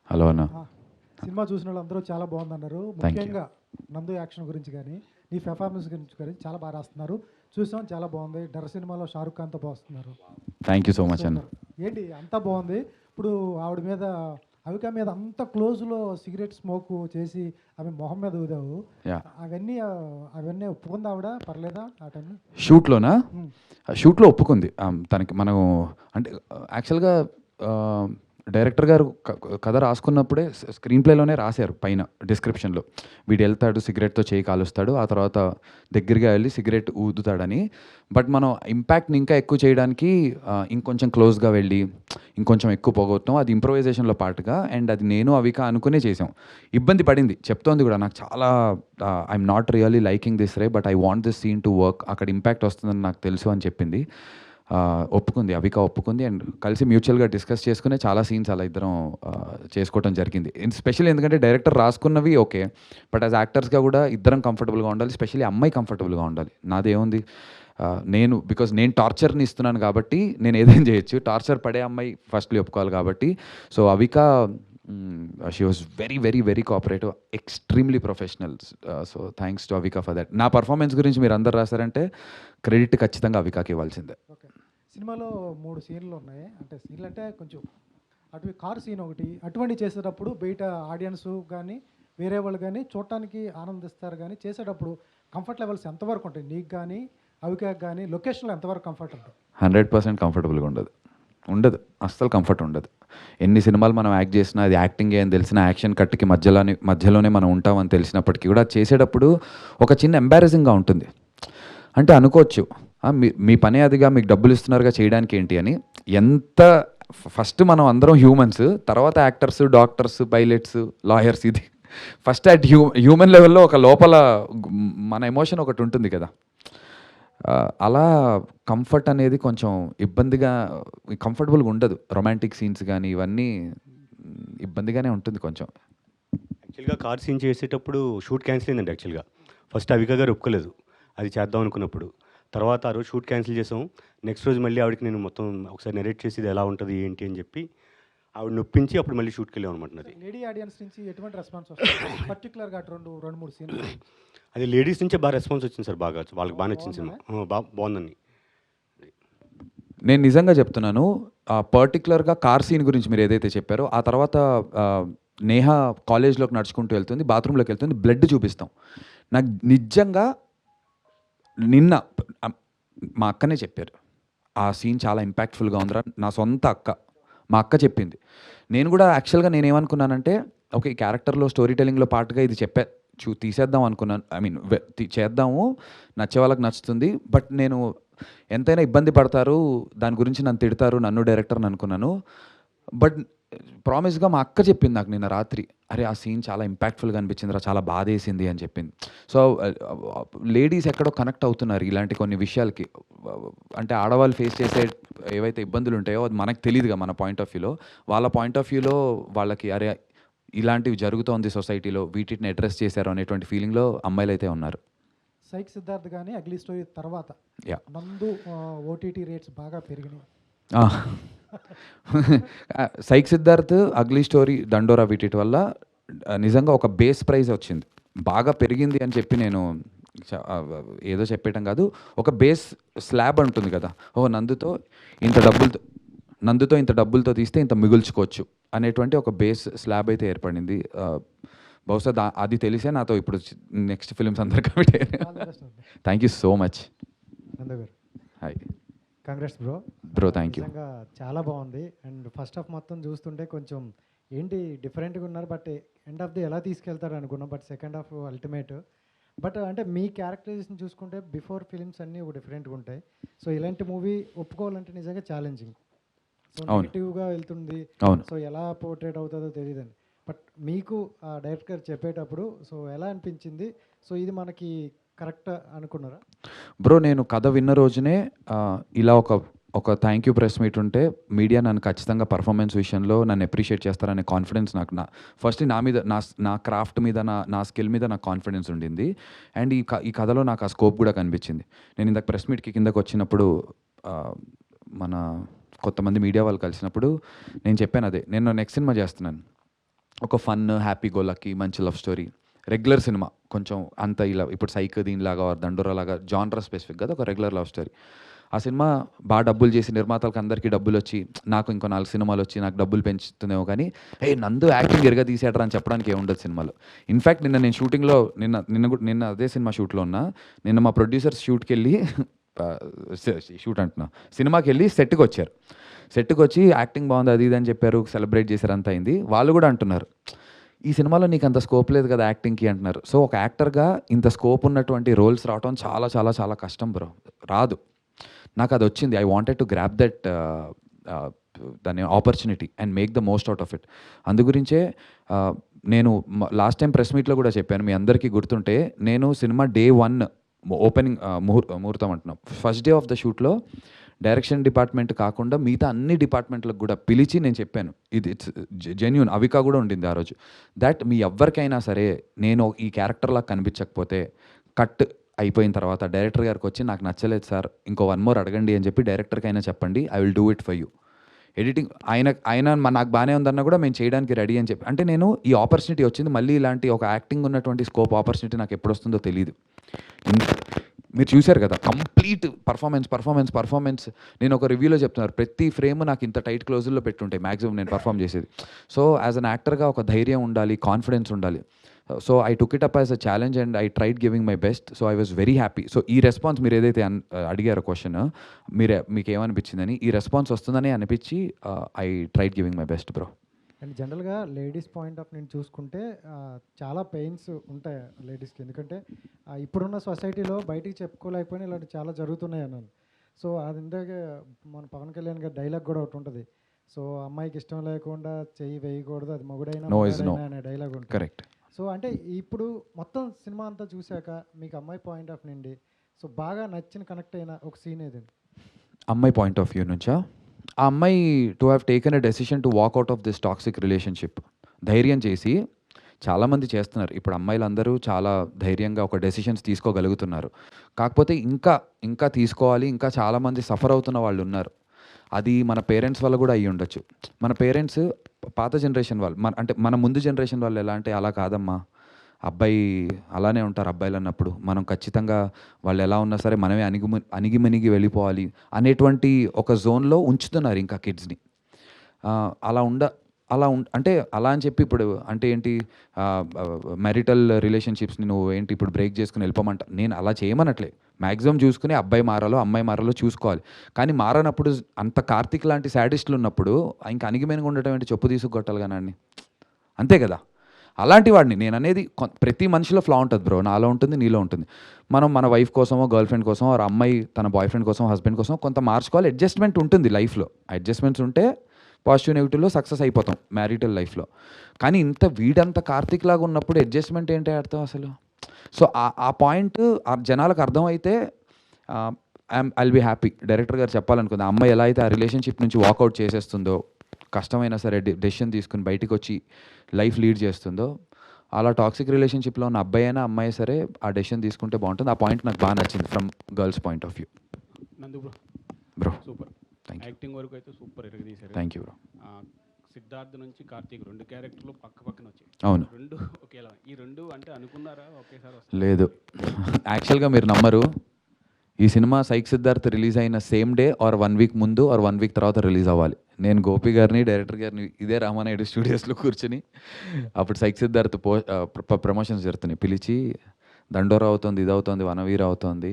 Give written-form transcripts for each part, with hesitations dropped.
Hello అన్న. Cinema చూసిన వాళ్ళందరూ చాలా బాగుందన్నారు. Thank you. ముఖ్యంగా నందు యాక్షన్ గురించి కానీ, నీ పెర్ఫార్మెన్స్ గురించి కానీ చాలా బాగా రాస్తున్నారు. చూసాం, చాలా బాగుంది. డర్ సినిమాలో షారుఖ్ ఖాన్తో పోస్తున్నారు. థ్యాంక్ యూ సో మచ్ అన్న. ఏంటి అంతా బాగుంది. ఇప్పుడు ఆవిడ మీద, అవిక మీద అంత క్లోజ్లో సిగరెట్ స్మోక్ చేసి ఆమె మొహం మీద ఊదావు. యా, అవన్నీ అవన్నీ ఒప్పుకుంది ఆవిడ? పర్లేదా ఆ టైంలో? షూట్లోనా? షూట్లో ఒప్పుకుంది. తనకి మనం అంటే యాక్చువల్గా డైరెక్టర్ గారు కథ రాసుకున్నప్పుడే స్క్రీన్ ప్లేలోనే రాశారు పైన డిస్క్రిప్షన్లో, వీడు వెళ్తాడు సిగరెట్తో చేయి కాలుస్తాడు, ఆ తర్వాత దగ్గరగా వెళ్ళి సిగరెట్ ఊదుతాడని. బట్ మనం ఇంపాక్ట్ని ఇంకా ఎక్కువ చేయడానికి ఇంకొంచెం క్లోజ్గా వెళ్ళి ఇంకొంచెం ఎక్కువ పోగొట్టాం. అది ఇంప్రొవైజేషన్లో పాటుగా, అండ్ అది నేను అవిక అనుకునే చేసాం. ఇబ్బంది పడింది, చెప్తోంది కూడా నాకు చాలా, I'm not really liking this ray, but I want this scene to work, అక్కడ ఇంపాక్ట్ వస్తుందని నాకు తెలుసు అని చెప్పింది. ఒప్పుకుంది, అవిక ఒప్పుకుంది. అండ్ కలిసి మ్యూచువల్గా డిస్కస్ చేసుకునే చాలా సీన్స్ అలా ఇద్దరం చేసుకోవడం జరిగింది. స్పెషల్లీ ఎందుకంటే డైరెక్టర్ రాసుకున్నవి ఓకే, బట్ యాజ్ యాక్టర్స్గా కూడా ఇద్దరం కంఫర్టబుల్గా ఉండాలి. స్పెషల్లీ అమ్మాయి కంఫర్టబుల్గా ఉండాలి. నాదేముంది, నేను టార్చర్ని ఇస్తున్నాను కాబట్టి నేను ఏదైనా చేయొచ్చు. టార్చర్ పడే అమ్మాయి ఫస్ట్లీ ఒప్పుకోవాలి కాబట్టి. So Avika she was very very very cooperative, extremely professional. So thanks to Avika for that. నా పర్ఫార్మెన్స్ గురించి మీరు అందరు రాశారంటే క్రెడిట్ ఖచ్చితంగా అవికాకి ఇవ్వాల్సిందే. ఓకే. సినిమాలో 3 సీన్లు ఉన్నాయి. అంటే సీన్లు అంటే కొంచెం అటు కారు సీన్ ఒకటి. అటువంటి చేసేటప్పుడు బయట ఆడియన్స్ కానీ వేరే వాళ్ళు కానీ చూడటానికి ఆనందిస్తారు, కానీ చేసేటప్పుడు కంఫర్ట్ లెవెల్స్ ఎంతవరకు ఉంటాయి నీకు కానీ అవికాకి కానీ? లొకేషన్లో ఎంతవరకు కంఫర్ట్ ఉంటుంది? 100% కంఫర్టబుల్గా ఉండదు, అస్సలు కంఫర్ట్ ఉండదు. ఎన్ని సినిమాలు మనం యాక్ట్ చేసినా అది యాక్టింగే అని తెలిసిన, యాక్షన్ కట్కి మధ్యలోనే మనం ఉంటామని తెలిసినప్పటికీ కూడా చేసేటప్పుడు ఒక చిన్న ఎంబారసింగ్గా ఉంటుంది. అంటే అనుకోవచ్చు, మీ పనే అదిగా, మీకు డబ్బులు ఇస్తున్నారుగా చేయడానికి ఏంటి అని. ఎంత ఫస్ట్ మనం అందరం హ్యూమన్స్, తర్వాత యాక్టర్స్, డాక్టర్స్, పైలట్స్, లాయర్స్. ఇది ఫస్ట్ అట్ హ్యూమన్ లెవెల్లో ఒక లోపల మన ఎమోషన్ ఒకటి ఉంటుంది కదా. అలా కంఫర్ట్ అనేది కొంచెం ఇబ్బందిగా, కంఫర్టబుల్గా ఉండదు. రొమాంటిక్ సీన్స్ కానీ ఇవన్నీ ఇబ్బందిగానే ఉంటుంది కొంచెం. యాక్చువల్గా కార్ సీన్ చేసేటప్పుడు షూట్ క్యాన్సిల్ అయిందండి. యాక్చువల్గా ఫస్ట్ అవిక గారు ఒప్పుకోలేదు అది చేద్దాం అనుకున్నప్పుడు. తర్వాత ఆ రోజు షూట్ క్యాన్సిల్ చేసాం. నెక్స్ట్ రోజు మళ్ళీ ఆవిడకి నేను మొత్తం ఒకసారి నెరేట్ చేసి ఇది ఎలా ఉంటుంది ఏంటి అని చెప్పి ఆవిడ నొప్పించి అప్పుడు మళ్ళీ షూట్కి వెళ్ళాం అనమాట. అది లేడీ ఆడియన్స్ నుంచి ఎటువంటి రెస్పాన్స్ వస్తుంది పర్టికులర్గా? రెండు మూడు సీన్లు అది లేడీస్ నుంచే బాగా రెస్పాన్స్ వచ్చింది సార్. బాగా వాళ్ళకి బాగా నచ్చింది సినిమా, బాగుందండి. నేను నిజంగా చెప్తున్నాను, పర్టికులర్గా కార్ సీన్ గురించి మీరు ఏదైతే చెప్పారో, ఆ తర్వాత నేహ కాలేజ్లోకి నడుచుకుంటూ వెళ్తుంది, బాత్రూంలోకి వెళ్తుంది, బ్లడ్ చూపిస్తాం. నాకు నిజంగా నిన్న మా అక్కనే చెప్పారు, ఆ సీన్ చాలా ఇంపాక్ట్ఫుల్గా ఉందిరా. నా సొంత అక్క, మా అక్క చెప్పింది. నేను కూడా యాక్చువల్గా నేనేమనుకున్నానంటే, ఓకే ఈ క్యారెక్టర్లో స్టోరీ టెల్లింగ్లో పాటుగా ఇది తీసేద్దాం అనుకున్నాను. ఐ మీన్ చేద్దాము, నచ్చే వాళ్ళకి నచ్చుతుంది. బట్ నేను ఎంతైనా ఇబ్బంది పడతారు, దాని గురించి నన్ను తిడతారు, నన్ను డైరెక్టర్ని అనుకున్నాను. బట్ ప్రామిస్గా మా అక్క చెప్పింది నాకు నిన్న రాత్రి, అరే ఆ సీన్ చాలా ఇంపాక్ట్ఫుల్గా అనిపించిందిరా, చాలా బాధ వేసింది అని చెప్పింది. సో లేడీస్ ఎక్కడో కనెక్ట్ అవుతున్నారు ఇలాంటి కొన్ని విషయాలకి. అంటే ఆడవాళ్ళు ఫేస్ చేసే ఏవైతే ఇబ్బందులు ఉంటాయో అది మనకు తెలియదుగా, మన పాయింట్ ఆఫ్ వ్యూలో. వాళ్ళ పాయింట్ ఆఫ్ వ్యూలో వాళ్ళకి అరే ఇలాంటివి జరుగుతోంది సొసైటీలో, వీటిని అడ్రస్ చేశారు అనేటువంటి ఫీలింగ్లో అమ్మాయిలు అయితే ఉన్నారు. సైక్ సిద్ధార్థ్ కానీ అగ్లీ స్టోరీ తర్వాత నందు ఓటీటీ రేట్స్ బాగా పెరిగినాయి. సైక్ సిద్ధార్థ్, అగ్లీ స్టోరీ, దండోరా వీటి వల్ల నిజంగా ఒక బేస్ ప్రైజ్ వచ్చింది, బాగా పెరిగింది అని చెప్పి నేను ఏదో చెప్పేయటం కాదు. ఒక బేస్ స్లాబ్ ఉంటుంది కదా, నందుతో ఇంత డబ్బులతో తీస్తే ఇంత మిగుల్చుకోవచ్చు అనేటువంటి ఒక బేస్ స్లాబ్ అయితే ఏర్పడింది. బహుశా అది తెలిసే నాతో ఇప్పుడు నెక్స్ట్ ఫిలిమ్స్ అందరు కమిట్ అయ్యారు. Thank you so much. Hi, Congress bro. Thank you. చాలా బాగుంది. అండ్ ఫస్ట్ హాఫ్ మొత్తం చూస్తుంటే కొంచెం ఏంటి డిఫరెంట్గా ఉన్నారు, బట్ ఎండ్ ఆఫ్ ది ఎలా తీసుకెళ్తారు అనుకున్నాం. But second half ultimate. But అంటే మీ క్యారెక్టరైజేషన్ చూసుకుంటే బిఫోర్ ఫిలిమ్స్ అన్నీ డిఫరెంట్గా ఉంటాయి. సో ఇలాంటి మూవీ ఒప్పుకోవాలంటే నిజంగా ఛాలెంజింగ్. సో నెగిటివ్గా వెళ్తుంది, సో ఎలా పోర్ట్రేట్ అవుతుందో తెలియదండి. బట్ మీకు ఆ డైరెక్టర్ చెప్పేటప్పుడు సో ఎలా అనిపించింది? సో ఇది మనకి కరెక్ట్ అనుకున్నారా? బ్రో నేను కథ విన్న రోజునే ఇలా ఒక థ్యాంక్ యూ ప్రెస్ మీట్ ఉంటే మీడియా నన్ను ఖచ్చితంగా పర్ఫార్మెన్స్ విషయంలో నన్ను అప్రిషియేట్ చేస్తారనే కాన్ఫిడెన్స్ నాకు ఫస్ట్ నా మీద, నా క్రాఫ్ట్ మీద, నా స్కిల్ మీద నాకు కాన్ఫిడెన్స్ ఉండింది. అండ్ ఈ కథలో నాకు ఆ స్కోప్ కూడా కనిపించింది. నేను ఇందాక ప్రెస్ మీట్కి కిందకు వచ్చినప్పుడు మన కొంతమంది మీడియా వాళ్ళు కలిసినప్పుడు నేను చెప్పాను, అదే నేను నెక్స్ట్ సినిమా చేస్తున్నాను, ఒక ఫన్, హ్యాపీ గో లక్కీ, మంచి లవ్ స్టోరీ, రెగ్యులర్ సినిమా. కొంచెం అంత ఇలా ఇప్పుడు సైక్ దీనిలాగా దండోరాలాగా జానర్ స్పెసిఫిక్ కదా, ఒక రెగ్యులర్ లవ్ స్టోరీ. ఆ సినిమా బాగా డబ్బులు చేసి నిర్మాతలకు అందరికీ డబ్బులు వచ్చి, నాకు ఇంకో 4 సినిమాలు వచ్చి నాకు డబ్బులు పెంచుతుందేమో కానీ నందు యాక్టింగ్ ఎరగా తీసేటరా అని చెప్పడానికి ఏముండదు సినిమాలో. ఇన్ఫ్యాక్ట్ నేను షూటింగ్లో నిన్న అదే సినిమా షూట్లో ఉన్నా. నిన్న మా ప్రొడ్యూసర్స్ షూట్కి వెళ్ళి షూట్ అంటున్నా సినిమాకి వెళ్ళి సెట్కి వచ్చారు. సెట్కి వచ్చి యాక్టింగ్ బాగుంది అది ఇది అని చెప్పారు, సెలబ్రేట్ చేశారు, అంత అయింది. వాళ్ళు కూడా అంటున్నారు, ఈ సినిమాలో నీకు అంత స్కోప్ లేదు కదా యాక్టింగ్కి అంటున్నారు. సో ఒక యాక్టర్గా ఇంత స్కోప్ ఉన్నటువంటి రోల్స్ రావడం చాలా చాలా చాలా కష్టం బ్రో. రాదు. నాకు అది వచ్చింది. I wanted to grab that దాని opportunity and make the most out of it. అందుగురించే నేను లాస్ట్ టైం ప్రెస్ మీట్లో కూడా చెప్పాను, మీ అందరికీ గుర్తుంటే, నేను సినిమా డే 1 ఓపెనింగ్ ముహూర్తం అంటున్నాం, ఫస్ట్ డే ఆఫ్ ద షూట్లో డైరెక్షన్ డిపార్ట్మెంట్ కాకుండా మిగతా అన్ని డిపార్ట్మెంట్లకు కూడా పిలిచి నేను చెప్పాను, ఇది ఇట్స్ జెన్యూన్. అవికా కూడా ఉండింది ఆ రోజు, దట్ మీ ఎవ్వరికైనా సరే నేను ఈ క్యారెక్టర్లా కనిపించకపోతే కట్ అయిపోయిన తర్వాత డైరెక్టర్ గారికి వచ్చి నాకు నచ్చలేదు సార్, ఇంకో 1 మోర్ అడగండి అని చెప్పి డైరెక్టర్కి అయినా చెప్పండి, I will do it for you. Editing ఆయన నాకు బాగానే ఉందన్నా కూడా మేము చేయడానికి రెడీ అని చెప్పి, అంటే నేను ఈ ఆపర్చునిటీ వచ్చింది. మళ్ళీ ఇలాంటి ఒక యాక్టింగ్ ఉన్నటువంటి స్కోప్ ఆపర్చునిటీ నాకు ఎప్పుడు వస్తుందో తెలియదు. మీరు చూశారు కదా, కంప్లీట్ పర్ఫార్మెన్స్. నేను ఒక రివ్యూలో చెప్తున్నారు, ప్రతి ఫ్రేమ్ నాకు ఇంత టైట్ క్లోజుల్లో పెట్టుంటాయి మ్యాక్సిమం నేను పర్ఫామ్ చేసేది. సో యాజ్ అన్ యాక్టర్గా ఒక ధైర్యం ఉండాలి, కాన్ఫిడెన్స్ ఉండాలి. So I took it up as a challenge and I tried giving my best. So I was very happy. So ఈ రెస్పాన్స్ మీరు ఏదైతే అడిగారో క్వశ్చన్, మీకు ఏమనిపించిందని, ఈ రెస్పాన్స్ వస్తుందని అనిపించి I tried giving my best bro. And జనరల్గా ladies point of నేను చూసుకుంటే చాలా పెయిన్స్ ఉంటాయి లేడీస్కి. ఎందుకంటే ఇప్పుడున్న సొసైటీలో బయటికి చెప్పుకోలేకపోయినా ఇలాంటి చాలా జరుగుతున్నాయి అన్నాను. సో అది ఇందాక మన పవన్ కళ్యాణ్ గారి డైలాగ్ కూడా ఒకటి ఉంటుంది. సో అమ్మాయికి ఇష్టం లేకుండా చెయ్యి వేయకూడదు, అది మొగుడైనా No is no. అనే డైలాగ్ ఉంటుంది. కరెక్ట్. సో అంటే ఇప్పుడు మొత్తం సినిమా అంతా చూశాక మీకు అమ్మాయి పాయింట్ ఆఫ్ నుండి సో బాగా నచ్చిన కనెక్ట్ అయిన ఒక సీన్ ఏదండి? అమ్మాయి పాయింట్ ఆఫ్ వ్యూ నుంచా, ఆ అమ్మాయి to have taken a decision to walk out of this toxic relationship ధైర్యం చేసి, చాలామంది చేస్తున్నారు ఇప్పుడు, అమ్మాయిలందరూ చాలా ధైర్యంగా ఒక డెసిషన్స్ తీసుకోగలుగుతున్నారు. కాకపోతే ఇంకా తీసుకోవాలి, ఇంకా చాలామంది సఫర్ అవుతున్న వాళ్ళు ఉన్నారు. అది మన పేరెంట్స్ వల్ల కూడా అయ్యి ఉండొచ్చు. మన పేరెంట్స్ పాత జనరేషన్ వాళ్ళు, మన ముందు జనరేషన్ వాళ్ళు ఎలా అంటే, అలా కాదమ్మా, అబ్బాయి అలానే ఉంటారు అబ్బాయిలు అన్నప్పుడు, మనం ఖచ్చితంగా వాళ్ళు ఎలా ఉన్నా సరే మనమే అణిగిమణిగి వెళ్ళిపోవాలి అనేటువంటి ఒక జోన్లో ఉంచుతున్నారు ఇంకా కిడ్స్ని. అంటే అలా అని చెప్పి ఇప్పుడు అంటే ఏంటి, మ్యారిటల్ రిలేషన్షిప్స్ని నువ్వు ఏంటి ఇప్పుడు బ్రేక్ చేసుకుని వెళ్ళిపోమంట, నేను అలా చేయమనట్లే. మ్యాక్సిమం చూసుకుని అబ్బాయి మారాలో అమ్మాయి మారాలో చూసుకోవాలి. కానీ మారనప్పుడు, అంత కార్తీక్ లాంటి శాడిస్టులు ఉన్నప్పుడు ఇంకా అణిగిమణిగి ఉండటం ఏంటి, చెప్పు తీసుకొట్టాలి కానీ, అంతే కదా. అలాంటి వాడిని నేను అనేది, ప్రతి మనిషిలో ఫ్లా ఉంటుంది బ్రో, నాలో ఉంటుంది, నీలో ఉంటుంది. మనం మన వైఫ్ కోసమో, గర్ల్ ఫ్రెండ్ కోసమో, ఆ అమ్మాయి తన బాయ్ ఫ్రెండ్ కోసం, హస్బెండ్ కోసం కొంత మార్చుకోవాలి. అడ్జస్ట్మెంట్ ఉంటుంది లైఫ్లో. అడ్జస్ట్మెంట్స్ ఉంటే పాజిటివ్ నెగిటివ్లో సక్సెస్ అయిపోతాం మ్యారిటల్ లైఫ్లో. కానీ వీడంత కార్తీక్ లాగా ఉన్నప్పుడు అడ్జస్ట్మెంట్ ఏంటి అర్థం అసలు. సో ఆ పాయింట్ ఆ జనాలకు అర్థమైతే ఐల్ బీ హ్యాపీ. డైరెక్టర్ గారు చెప్పాలనుకుంది, ఆ అమ్మాయి ఎలా అయితే ఆ రిలేషన్షిప్ నుంచి వాకౌట్ చేసేస్తుందో, కష్టమైనా సరే డెసిషన్ తీసుకుని బయటికి వచ్చి లైఫ్ లీడ్ చేస్తుందో, అలా టాక్సిక్ రిలేషన్షిప్లో ఉన్న అబ్బాయి అయినా అమ్మాయి సరే ఆ డెసిషన్ తీసుకుంటే బాగుంటుంది. ఆ పాయింట్ నాకు బాగా నచ్చింది from girls point of view. Nandu bro super, thank you. Acting వరకు అయితే సూపర్ ఎరగదీశారు. Thank you bro. సిద్ధార్థ్ నుంచి కార్తీక్ 2 క్యారెక్టర్లు పక్కన వచ్చాయి. అవును. 2 ఒకేలా. ఈ 2 అంటే అనుకున్నారా ఒకేసారి వస్తుంది? లేదు, యాక్చువల్గా మీరు నమ్మరు, ఈ సినిమా సైక్ సిద్ధార్థ్ రిలీజ్ అయిన సేమ్ డే ఆర్ 1 వీక్ ముందు ఆర్ 1 వీక్ తర్వాత రిలీజ్ అవ్వాలి. నేను గోపి గారిని, డైరెక్టర్ గారిని ఇదే రామానాయుడు స్టూడియోస్లో కూర్చుని, అప్పుడు సైక్ సిద్ధార్థ్ ప్రమోషన్స్ జరుగుతున్నాయి, పిలిచి దండోరా అవుతుంది, ఇది అవుతుంది, వనవీర అవుతుంది,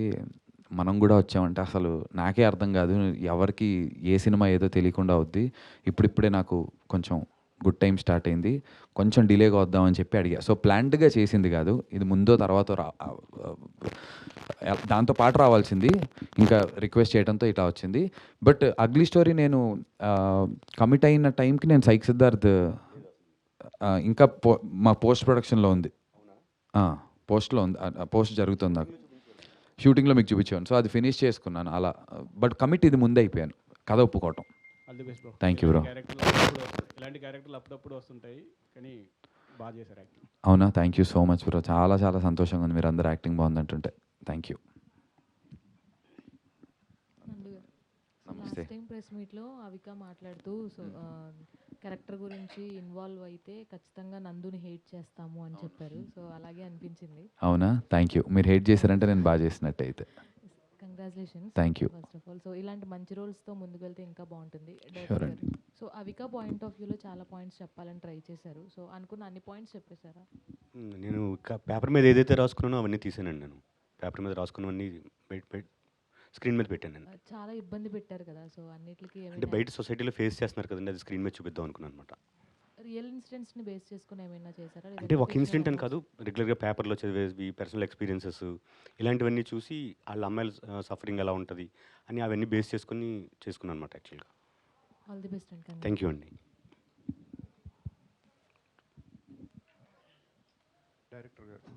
మనం కూడా వచ్చామంటే అసలు నాకే అర్థం కాదు, ఎవరికి ఏ సినిమా ఏదో తెలియకుండా అవుద్ది, ఇప్పుడిప్పుడే నాకు కొంచెం గుడ్ టైం స్టార్ట్ అయింది, కొంచెం డిలేగా వద్దామని చెప్పి అడిగా. సో ప్లాన్డ్గా చేసింది కాదు, ఇది ముందో తర్వాత దాంతో పాటు రావాల్సింది, ఇంకా రిక్వెస్ట్ చేయడంతో ఇట్లా వచ్చింది. బట్ అగ్లీ స్టోరీ నేను కమిట్ అయిన టైంకి నేను సైక్ సిద్ధార్థ్ ఇంకా మా పోస్ట్ ప్రొడక్షన్లో ఉంది, పోస్ట్లో ఉంది, పోస్ట్ జరుగుతుంది, నాకు షూటింగ్లో మీకు చూపించాను. సో అది ఫినిష్ చేసుకున్నాను అలా. బట్ కమిట్ ఇది ముందే అయిపోయాను, కథ ఒప్పుకోవటం. All the best bro. Thank you bro. ఇలాంటి క్యారెక్టర్లు అప్పుడప్పుడు వస్తుంటాయి, కానీ బాగా చేశారు యాక్టింగ్. అవునా, thank you so much bro. చాలా చాలా సంతోషంగా ఉంది మీరు అందరూ యాక్టింగ్ బాగుందంటుంటే. Thank you. Last time press మీట్లో అవిక మాట్లాడుతూ సో క్యారెక్టర్ గురించి ఇన్వాల్వ్ అయితే ఖచ్చితంగా నందుని హేట్ చేస్తాము అని చెప్పారు. సో అలాగే అనిపించింది. అవునా? Thank you. మీరు హేట్ చేశారంటే నేను బాగా చేసినట్టు అయితే. Congratulations Thank you. First of all. So ఇలాంటి మంచి రోల్స్తో ముందుకు వెళ్తే ఇంకా బాగుంటుంది Sure డైరెక్టర్ అండి. గారు. సో అవిక పాయింట్ ఆఫ్ వ్యూలో చాలా పాయింట్స్ చెప్పాలని ట్రై చేశారు. సో అనుకున్న అన్ని పాయింట్స్ చెప్పేశారా? నేను పేపర్ మీద ఏదైతే రాసుకున్నానో అవన్నీ తీసానండి. నేను పేపర్ మీద రాసుకున్నవన్నీ స్క్రీన్ మీద పెట్టాను నేను. చాలా ఇబ్బంది పెట్టారు కదా, సో అన్నిటికీ అంటే ఏమైనా బయట సొసైటీలో ఫేస్ చేస్తున్నారు కదండి, అది స్క్రీన్ మీద చూపిద్దాం అనుకున్నాను అనమాట. రియల్ ఇన్సిడెంట్స్ని బేస్ చేసుకుని ఏమైనా చేశారా? అంటే ఒక ఇన్సిడెంట్ అని కాదు, రెగ్యులర్గా పేపర్లో చదివేవి, పర్సనల్ ఎక్స్పీరియన్సెస్ ఇలాంటివన్నీ చూసి వాళ్ళ అమ్మాయిల సఫరింగ్ ఎలా ఉంటుంది అని అవన్నీ బేస్ చేసుకుని చేసుకున్నాను అనమాట యాక్చువల్గా. ఆల్ ది బెస్ట్ అండి. థ్యాంక్ యూ అండి. డైరెక్టర్ గారు,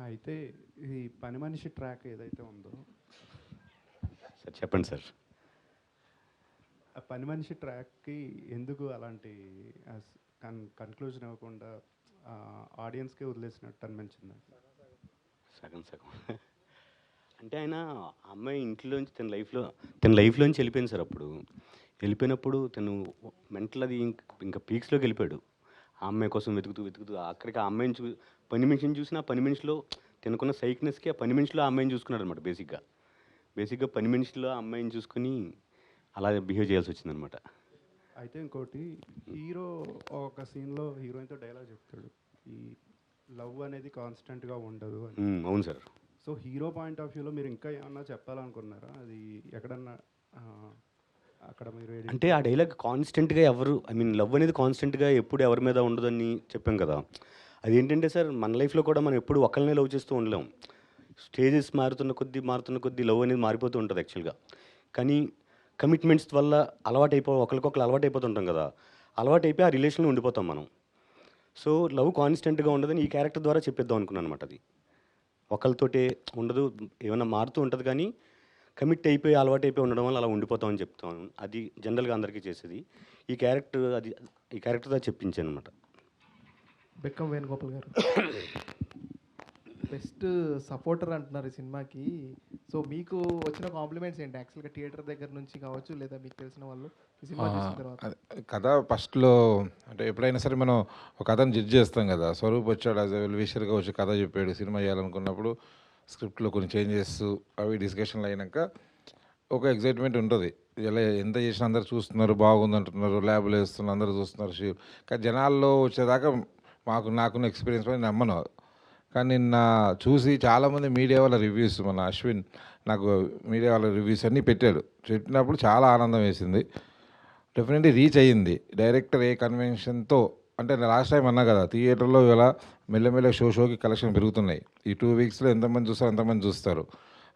అయితే ఈ పని మనిషి ట్రాక్ ఏదైతే ఉందో, సార్ చెప్పండి సార్. ఆ పని మనిషి ట్రాక్కి ఎందుకు అలాంటి కన్క్లూజన్ ఇవ్వకుండా ఆడియన్స్కే వదిలేసినట్టు అనిపించింది? సగం సగం అంటే ఆయన అమ్మాయి ఇంట్లోంచి తన లైఫ్లోంచి వెళ్ళిపోయింది సార్. అప్పుడు వెళ్ళిపోయినప్పుడు తను మెంటల్ అది ఇంకా పీక్స్లోకి వెళ్ళిపోయాడు. ఆ అమ్మాయి కోసం వెతుకుతూ అక్కడికి ఆ అమ్మాయిని పని మనిషిని చూసిన ఆ పని మనిషిలో తనకున్న సైక్నెస్కి ఆ పని మనిషిలో ఆ అమ్మాయిని చూసుకున్నాడు అనమాట. బేసిక్గా పని మనిషిలో ఆ అమ్మాయిని చూసుకుని అలా బిహేవ్ చేయాల్సి వచ్చిందనమాట. అయితే ఇంకోటి, హీరో ఒక సీన్లో హీరోయిన్తో డైలాగ్ చెప్తాడు, ఈ లవ్ అనేది కాన్స్టెంట్గా ఉండదు అని. అవును sir. So hero point of వ్యూలో మీరు ఇంకా ఏమన్నా చెప్పాలనుకున్నారా? అది ఎక్కడన్నా అక్కడ మీరు అంటే ఆ డైలాగ్ కాన్స్టెంట్గా లవ్ అనేది కాన్స్టెంట్గా ఎప్పుడు ఎవరి మీద ఉండదని చెప్పాం కదా. అదేంటంటే సార్, మన లైఫ్లో కూడా మనం ఎప్పుడు ఒకరినే లవ్ చేస్తూ ఉండలేం. స్టేజెస్ మారుతున్న కొద్దీ లవ్ అనేది మారిపోతూ ఉంటుంది యాక్చువల్గా. కానీ కమిట్మెంట్స్ వల్ల ఒకరికొకరు అలవాటు అయిపోతుంటాం కదా. అలవాటు అయిపోయి ఆ రిలేషన్లో ఉండిపోతాం మనం. సో లవ్ కాన్స్టెంట్గా ఉండదని ఈ క్యారెక్టర్ ద్వారా చెప్పేద్దాం అనుకున్నాను అనమాట. అది ఒకరితోటే ఉండదు, ఏమైనా మారుతూ ఉంటుంది, కానీ కమిట్ అయిపోయి అలవాటు అయిపోయి ఉండడం వల్ల అలా ఉండిపోతామని చెప్తాను. అది జనరల్గా అందరికీ చేసేది. ఈ క్యారెక్టర్ ద్వారా చెప్పించాను అనమాట. బెక్కం వేణుగోపాల్ గారు, బెస్ట్ సపోర్టర్ అంటున్నారు ఈ సినిమాకి. సో మీకు వచ్చిన కాంప్లిమెంట్స్ ఏంటి యాక్చువల్గా థియేటర్ దగ్గర నుంచి కావచ్చు, లేదా మీకు తెలిసిన వాళ్ళు ఈ సినిమా చూసిన తర్వాత? కథ ఫస్ట్లో అంటే ఎప్పుడైనా సరే మనం ఒక కథను జడ్జ్ చేస్తాం కదా. స్వరూప్ వచ్చాడు యాజ్ వెల్ విషర్గా వచ్చి కథ చెప్పాడు. సినిమా చేయాలనుకున్నప్పుడు స్క్రిప్ట్లో కొన్ని చేంజెస్ అవి డిస్కషన్లు అయినాక ఒక ఎగ్జైట్మెంట్ ఉంటుంది. ఇలా ఎంత చేసినా అందరు చూస్తున్నారు, బాగుంది అంటున్నారు, ల్యాబ్లో వేస్తున్నారు, అందరూ చూస్తున్నారు. కానీ జనాల్లో వచ్చేదాకా నాకున్న ఎక్స్పీరియన్స్ పై నమ్మను. కానీ నిన్న చూసి చాలామంది మీడియా వాళ్ళ రివ్యూస్, మన అశ్విన్ నాకు మీడియా వాళ్ళ రివ్యూస్ అన్నీ పెట్టినప్పుడు చాలా ఆనందం వేసింది. డెఫినెట్లీ రీచ్ అయ్యింది. డైరెక్టర్ ఏ కన్వెన్షన్తో, అంటే లాస్ట్ టైం అన్నా కదా, థియేటర్లో ఇలా మెల్లమెల్ల షోకి కలెక్షన్ పెరుగుతున్నాయి. ఈ 2 వీక్స్లో ఎంతమంది చూస్తారు అంతమంది చూస్తారు.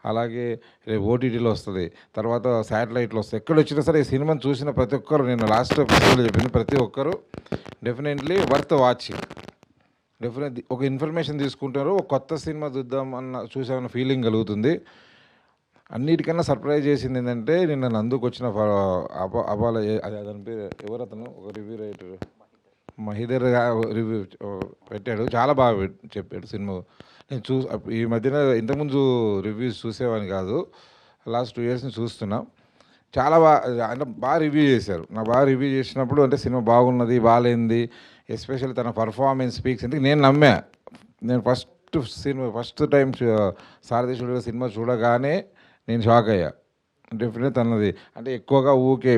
అలాగే రేపు ఓటీటీలో వస్తుంది, తర్వాత శాటిలైట్లో వస్తుంది. ఎక్కడ వచ్చినా సరే ఈ సినిమాని చూసిన ప్రతి ఒక్కరు, నేను లాస్ట్ ఎపిసోడ్లో చెప్పింది, ప్రతి ఒక్కరు డెఫినెట్లీ వర్త్ వాచింగ్. డెఫినెట్లీ ఒక ఇన్ఫర్మేషన్ తీసుకుంటారు, ఒక కొత్త సినిమా చూసామన్న ఫీలింగ్ కలుగుతుంది. అన్నిటికన్నా సర్ప్రైజ్ చేసింది ఏంటంటే, నిన్న నందుకు వచ్చిన అతని పేరు ఎవరతను, ఒక రివ్యూ రైటర్ మహిదర్ రివ్యూ పెట్టాడు. చాలా బాగా చెప్పాడు సినిమా. నేను ఈ మధ్యన ఇంతకుముందు రివ్యూస్ చూసేవాడిని కాదు, లాస్ట్ 2 years నుంచి చూస్తున్నా. చాలా బాగా రివ్యూ చేశారు. బాగా రివ్యూ చేసినప్పుడు అంటే సినిమా బాగున్నది, బాగాలేంది, ఎస్పెషల్లీ తన పర్ఫార్మెన్స్ స్పీక్స్. ఎందుకు నేను నమ్మా. నేను ఫస్ట్ టైం సారథి స్టూడియో సినిమా చూడగానే నేను షాక్ అయ్యా. డెఫినెట్లీ తనది అంటే ఎక్కువగా ఊకే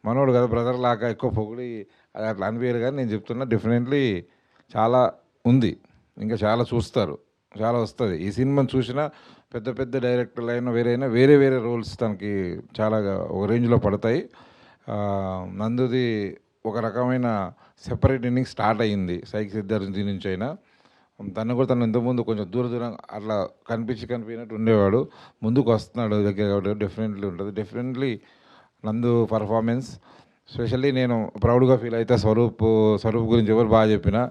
మనోడు కదా, బ్రదర్ లాగా ఎక్కువ పొగిడి అది అట్లా అనిపించారు. కానీ నేను చెప్తున్నా, డెఫినెట్లీ చాలా ఉంది, ఇంకా చాలా చూస్తారు, చాలా వస్తుంది. ఈ సినిమాని చూసిన పెద్ద డైరెక్టర్లు అయినా వేరే రోల్స్ తనకి చాలా ఒక రేంజ్లో పడతాయి. నందుది ఒక రకమైన సెపరేట్ ఇన్నింగ్ స్టార్ట్ అయ్యింది సైకి సిద్ధార్థి నుంచి అయినా. తను ఇంతకుముందు కొంచెం దూరం అట్లా కనిపించినట్టు ఉండేవాడు. ముందుకు వస్తున్నాడు దగ్గర కాబట్టి డెఫినెట్లీ ఉంటుంది. డెఫినెట్లీ నందు పర్ఫార్మెన్స్ స్పెషల్లీ నేను ప్రౌడ్గా ఫీల్ అయితే. స్వరూప్ గురించి ఎవరు బాగా చెప్పినా,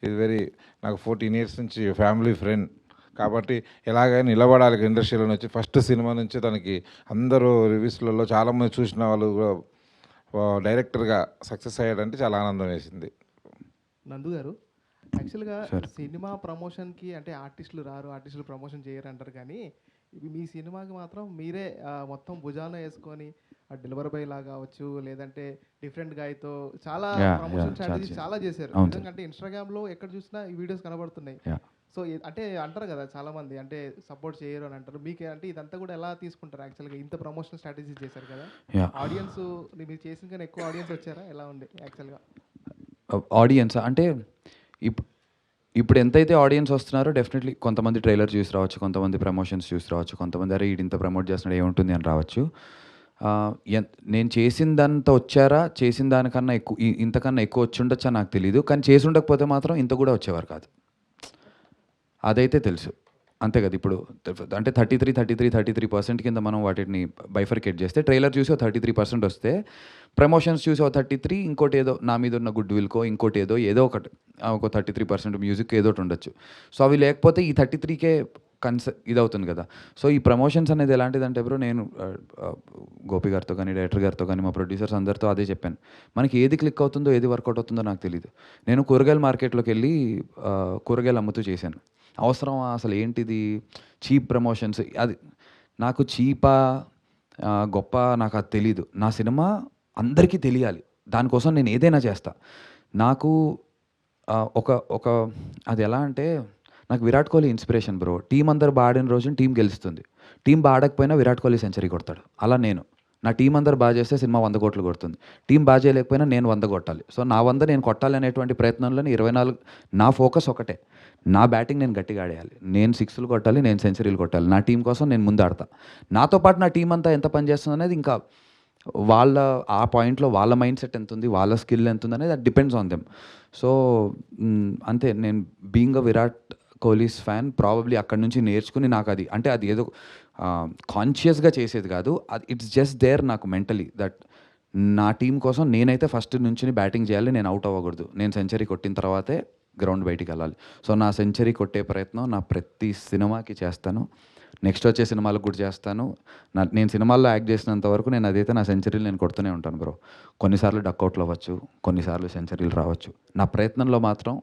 ఇది నాకు 14 years నుంచి ఫ్యామిలీ ఫ్రెండ్ కాబట్టి ఎలాగైనా నిలబడాలి ఇండస్ట్రీలో వచ్చి. ఫస్ట్ సినిమా నుంచి తనకి అందరూ రివ్యూస్లలో చాలామంది చూసిన వాళ్ళు డైరెక్టర్గా సక్సెస్ అయ్యాడంటే చాలా ఆనందం వేసింది. నందు గారు, యాక్చువల్గా సరే. సినిమా ప్రమోషన్కి అంటే ఆర్టిస్టులు రారు, ఆర్టిస్టులు ప్రమోషన్ చేయరు అంటారు, కానీ ఇవి మీ సినిమాకి మాత్రం మీరే మొత్తం భుజాన వేసుకొని డెలివరీ బాయ్ లాగా కావచ్చు, లేదంటే డిఫరెంట్ గాయతో చాలా Yeah, ప్రమోషన్ yeah, స్ట్రాటజీ చాలా చాలా చేశారు. అవును సార్. ఎందుకంటే ఇన్స్టాగ్రామ్లో ఎక్కడ చూసినా ఈ వీడియోస్ కనబడుతున్నాయి. Yeah. సో అంటే అంటారు కదా చాలామంది, అంటే సపోర్ట్ చేయరు అని అంటారు. మీకు అంటే ఇదంతా కూడా ఎలా తీసుకుంటారు? యాక్చువల్గా ఇంత ప్రమోషనల్ స్ట్రాటజీ చేశారు కదా, Yeah. ఆడియన్స్ మీరు చేసిన కానీ ఎక్కువ ఆడియన్స్ వచ్చారా, ఎలా ఉంది యాక్చువల్గా? ఆడియన్స్ అంటే ఇప్పుడు ఎంతైతే ఆడియన్స్ వస్తున్నారో డెఫినెట్లీ కొంతమంది ట్రైలర్ చూసి రావచ్చు, కొంతమంది ప్రమోషన్స్ చూసి రావచ్చు, కొంతమంది అరే ఇంత ప్రమోట్ చేస్తున్నాడు ఏముంటుంది అని రావచ్చు. నేను చేసిందంత వచ్చారా, చేసిన దానికన్నా ఎక్కువ ఇంతకన్నా ఎక్కువ వచ్చి ఉండొచ్చా నాకు తెలీదు, కానీ చేసి ఉండకపోతే మాత్రం ఇంత కూడా వచ్చేవారు కాదు, అదైతే తెలుసు. అంతే కదా, ఇప్పుడు అంటే 33% కింద మనం వాటిని బైఫర్కేట్ చేస్తే ట్రైలర్ చూసి 33% వస్తే ప్రమోషన్స్ చూసి 33, ఇంకోటి ఏదో నా మీద ఉన్న గుడ్ విల్కో ఇంకోటి ఏదో ఒకటి ఒక 33% మ్యూజిక్ ఏదో ఒకటి ఉండొచ్చు. సో అవి లేకపోతే ఈ 33కే ఇదవుతుంది కదా. సో ఈ ప్రమోషన్స్ అనేది ఎలాంటిదంటే బ్రో, నేను గోపి గారితో కానీ డైరెక్టర్ గారితో కానీ మా ప్రొడ్యూసర్స్ అందరితో అదే చెప్పాను, మనకి ఏది క్లిక్ అవుతుందో ఏది వర్కౌట్ అవుతుందో నాకు తెలియదు. నేను కూరగాయల మార్కెట్లోకి వెళ్ళి కూరగాయలు అమ్ముతూ చేశాను. అవసరమా అసలు, ఏంటిది చీప్ ప్రమోషన్స్, అది నాకు చీపా గొప్ప నాకు అది తెలీదు. నా సినిమా అందరికీ తెలియాలి, దానికోసం నేను ఏదైనా చేస్తా. నాకు ఒక అది ఎలా అంటే, నాకు Virat Kohli inspiration bro. Team అందరు బాడిన రోజున టీం గెలుస్తుంది, టీం బాడకపోయినా విరాట్ కోహ్లీ సెంచరీ కొడతాడు. అలా నేను, నా టీం అందరు బాగా చేస్తే సినిమా 100 కోట్లు కొడుతుంది, టీం బాగా చేయలేకపోయినా నేను 100 కొట్టాలి. సో నా 100 నేను కొట్టాలి అనేటువంటి ప్రయత్నంలోనే 24 నా ఫోకస్ ఒకటే, నా బ్యాటింగ్ నేను గట్టిగా ఆడేయాలి, నేను 6లు కొట్టాలి, నేను సెంచరీలు కొట్టాలి. నా టీం కోసం నేను ముందు ఆడతా. నాతో పాటు నా టీం అంతా ఎంత పని చేస్తుంది అనేది ఇంకా వాళ్ళ ఆ పాయింట్లో వాళ్ళ మైండ్ సెట్ ఎంత ఉంది, వాళ్ళ స్కిల్ ఎంత ఉంది అనేది అది డిపెండ్స్ ఆన్ దెమ్. సో అంతే, నేను being a Virat Kohli's fan probably అక్కడ నుంచి నేర్చుకుని నాకు అది అంటే అది ఏదో కాన్షియస్గా చేసేది కాదు, అది ఇట్స్ జస్ట్ దేర్ నాకు మెంటలీ దట్ నా టీం కోసం నేనైతే ఫస్ట్ నుంచి బ్యాటింగ్ చేయాలి, నేను అవుట్ అవ్వకూడదు, నేను సెంచరీ కొట్టిన తర్వాతే గ్రౌండ్ బయటికి వెళ్ళాలి. సో నా సెంచరీ కొట్టే ప్రయత్నం నా ప్రతి సినిమాకి చేస్తాను, నెక్స్ట్ వచ్చే సినిమాలకు కూడా చేస్తాను. నేను సినిమాల్లో యాక్ట్ చేసినంత వరకు నేను అదైతే నా సెంచరీలు నేను కొడుతూనే ఉంటాను బ్రో. కొన్నిసార్లు డక్అవుట్లు అవ్వచ్చు, కొన్నిసార్లు సెంచరీలు రావచ్చు, నా ప్రయత్నంలో మాత్రం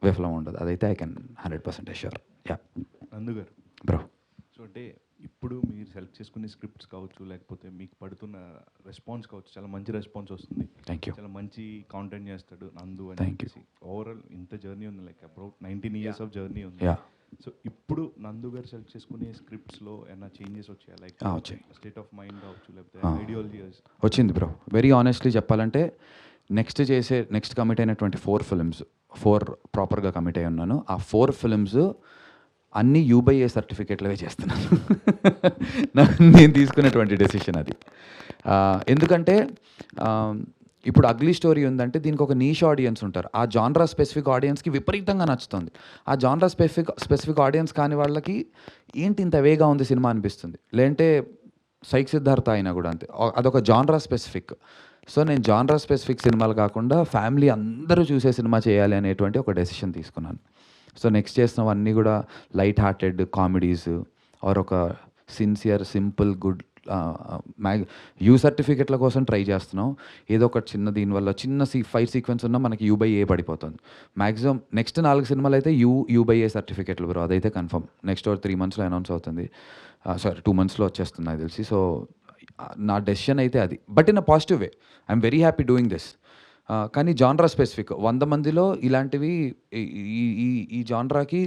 విఫలం ఉండదు, అదైతే ఐ కెన్ 100% అష్యూర్. యా నందు గారు బ్రో. సో అంటే ఇప్పుడు మీరు సెలెక్ట్ చేసుకునే స్క్రిప్ట్స్ కావచ్చు, లేకపోతే మీకు పడుతున్న రెస్పాన్స్ కావచ్చు, చాలా మంచి రెస్పాన్స్ వస్తుంది. Thank you. చాలా మంచి కాంటెంట్ చేస్తాడు నందు అని Thank you. చెప్పేసి. ఓవరాల్ ఇంత జర్నీ ఉంది, like about 19 years of journey ఉంది. యా సో ఇప్పుడు నందు గారు సెలెక్ట్ చేసుకునే స్క్రిప్ట్స్లో ఏమైనా చేంజెస్ వచ్చాయా? లైక్ వచ్చాయి. స్టేట్ ఆఫ్ మైండ్ కావచ్చు, లేకపోతే Ah. ఐడియాలజీస్? వచ్చింది బ్రో. వెరీ ఆనెస్ట్లీ చెప్పాలంటే నెక్స్ట్ కమిట్ అయినటువంటి 4 ఫిల్మ్స్ ప్రాపర్గా కమిట్ అయి ఉన్నాను. ఆ 4 ఫిల్మ్స్ అన్నీ UBA సర్టిఫికేట్లవే చేస్తున్నాను. నేను తీసుకున్నటువంటి డెసిషన్ అది. ఎందుకంటే ఇప్పుడు అగ్లీ స్టోరీ ఉందంటే దీనికి ఒక నీష్ ఆడియన్స్ ఉంటారు, ఆ జాన్రా స్పెసిఫిక్ ఆడియన్స్కి విపరీతంగా నచ్చుతుంది. ఆ జాన్రా స్పెసిఫిక్ ఆడియన్స్ కాని వాళ్ళకి ఏంటి ఇంత వేగా ఉంది సినిమా అనిపిస్తుంది. లేదంటే సైక్ సిద్ధార్థ అయినా కూడా అంతే, అదొక జాన్రా స్పెసిఫిక్. సో నేను జాన్రా స్పెసిఫిక్ సినిమాలు కాకుండా ఫ్యామిలీ అందరూ చూసే సినిమా చేయాలి అనేటువంటి ఒక డెసిషన్ తీసుకున్నాను. సో నెక్స్ట్ చేసినవన్నీ కూడా లైట్ హార్టెడ్ కామెడీస్ ఆర్ ఒక సిన్సియర్ సింపుల్ గుడ్ యూ సర్టిఫికెట్ల కోసం ట్రై చేస్తున్నాం. ఏదో ఒక చిన్న దీనివల్ల చిన్న ఫైట్ సీక్వెన్స్ ఉన్నా మనకి UBA పడిపోతుంది. మ్యాక్సిమం నెక్స్ట్ 4 సినిమాలు అయితే UBA సర్టిఫికెట్లు బ్రో, అదైతే కన్ఫర్మ్. నెక్స్ట్ 3 monthsలో అనౌన్స్ అవుతుంది, సారీ 2 monthsలో వచ్చేస్తుంది నాకు తెలిసి. సో నా డెసిషన్ అయితే అది, but in a positive way. I'm very happy doing this. కానీ జాన్రా స్పెసిఫిక్ 100 మందిలో ఇలాంటివి ఈ జాన్రాకి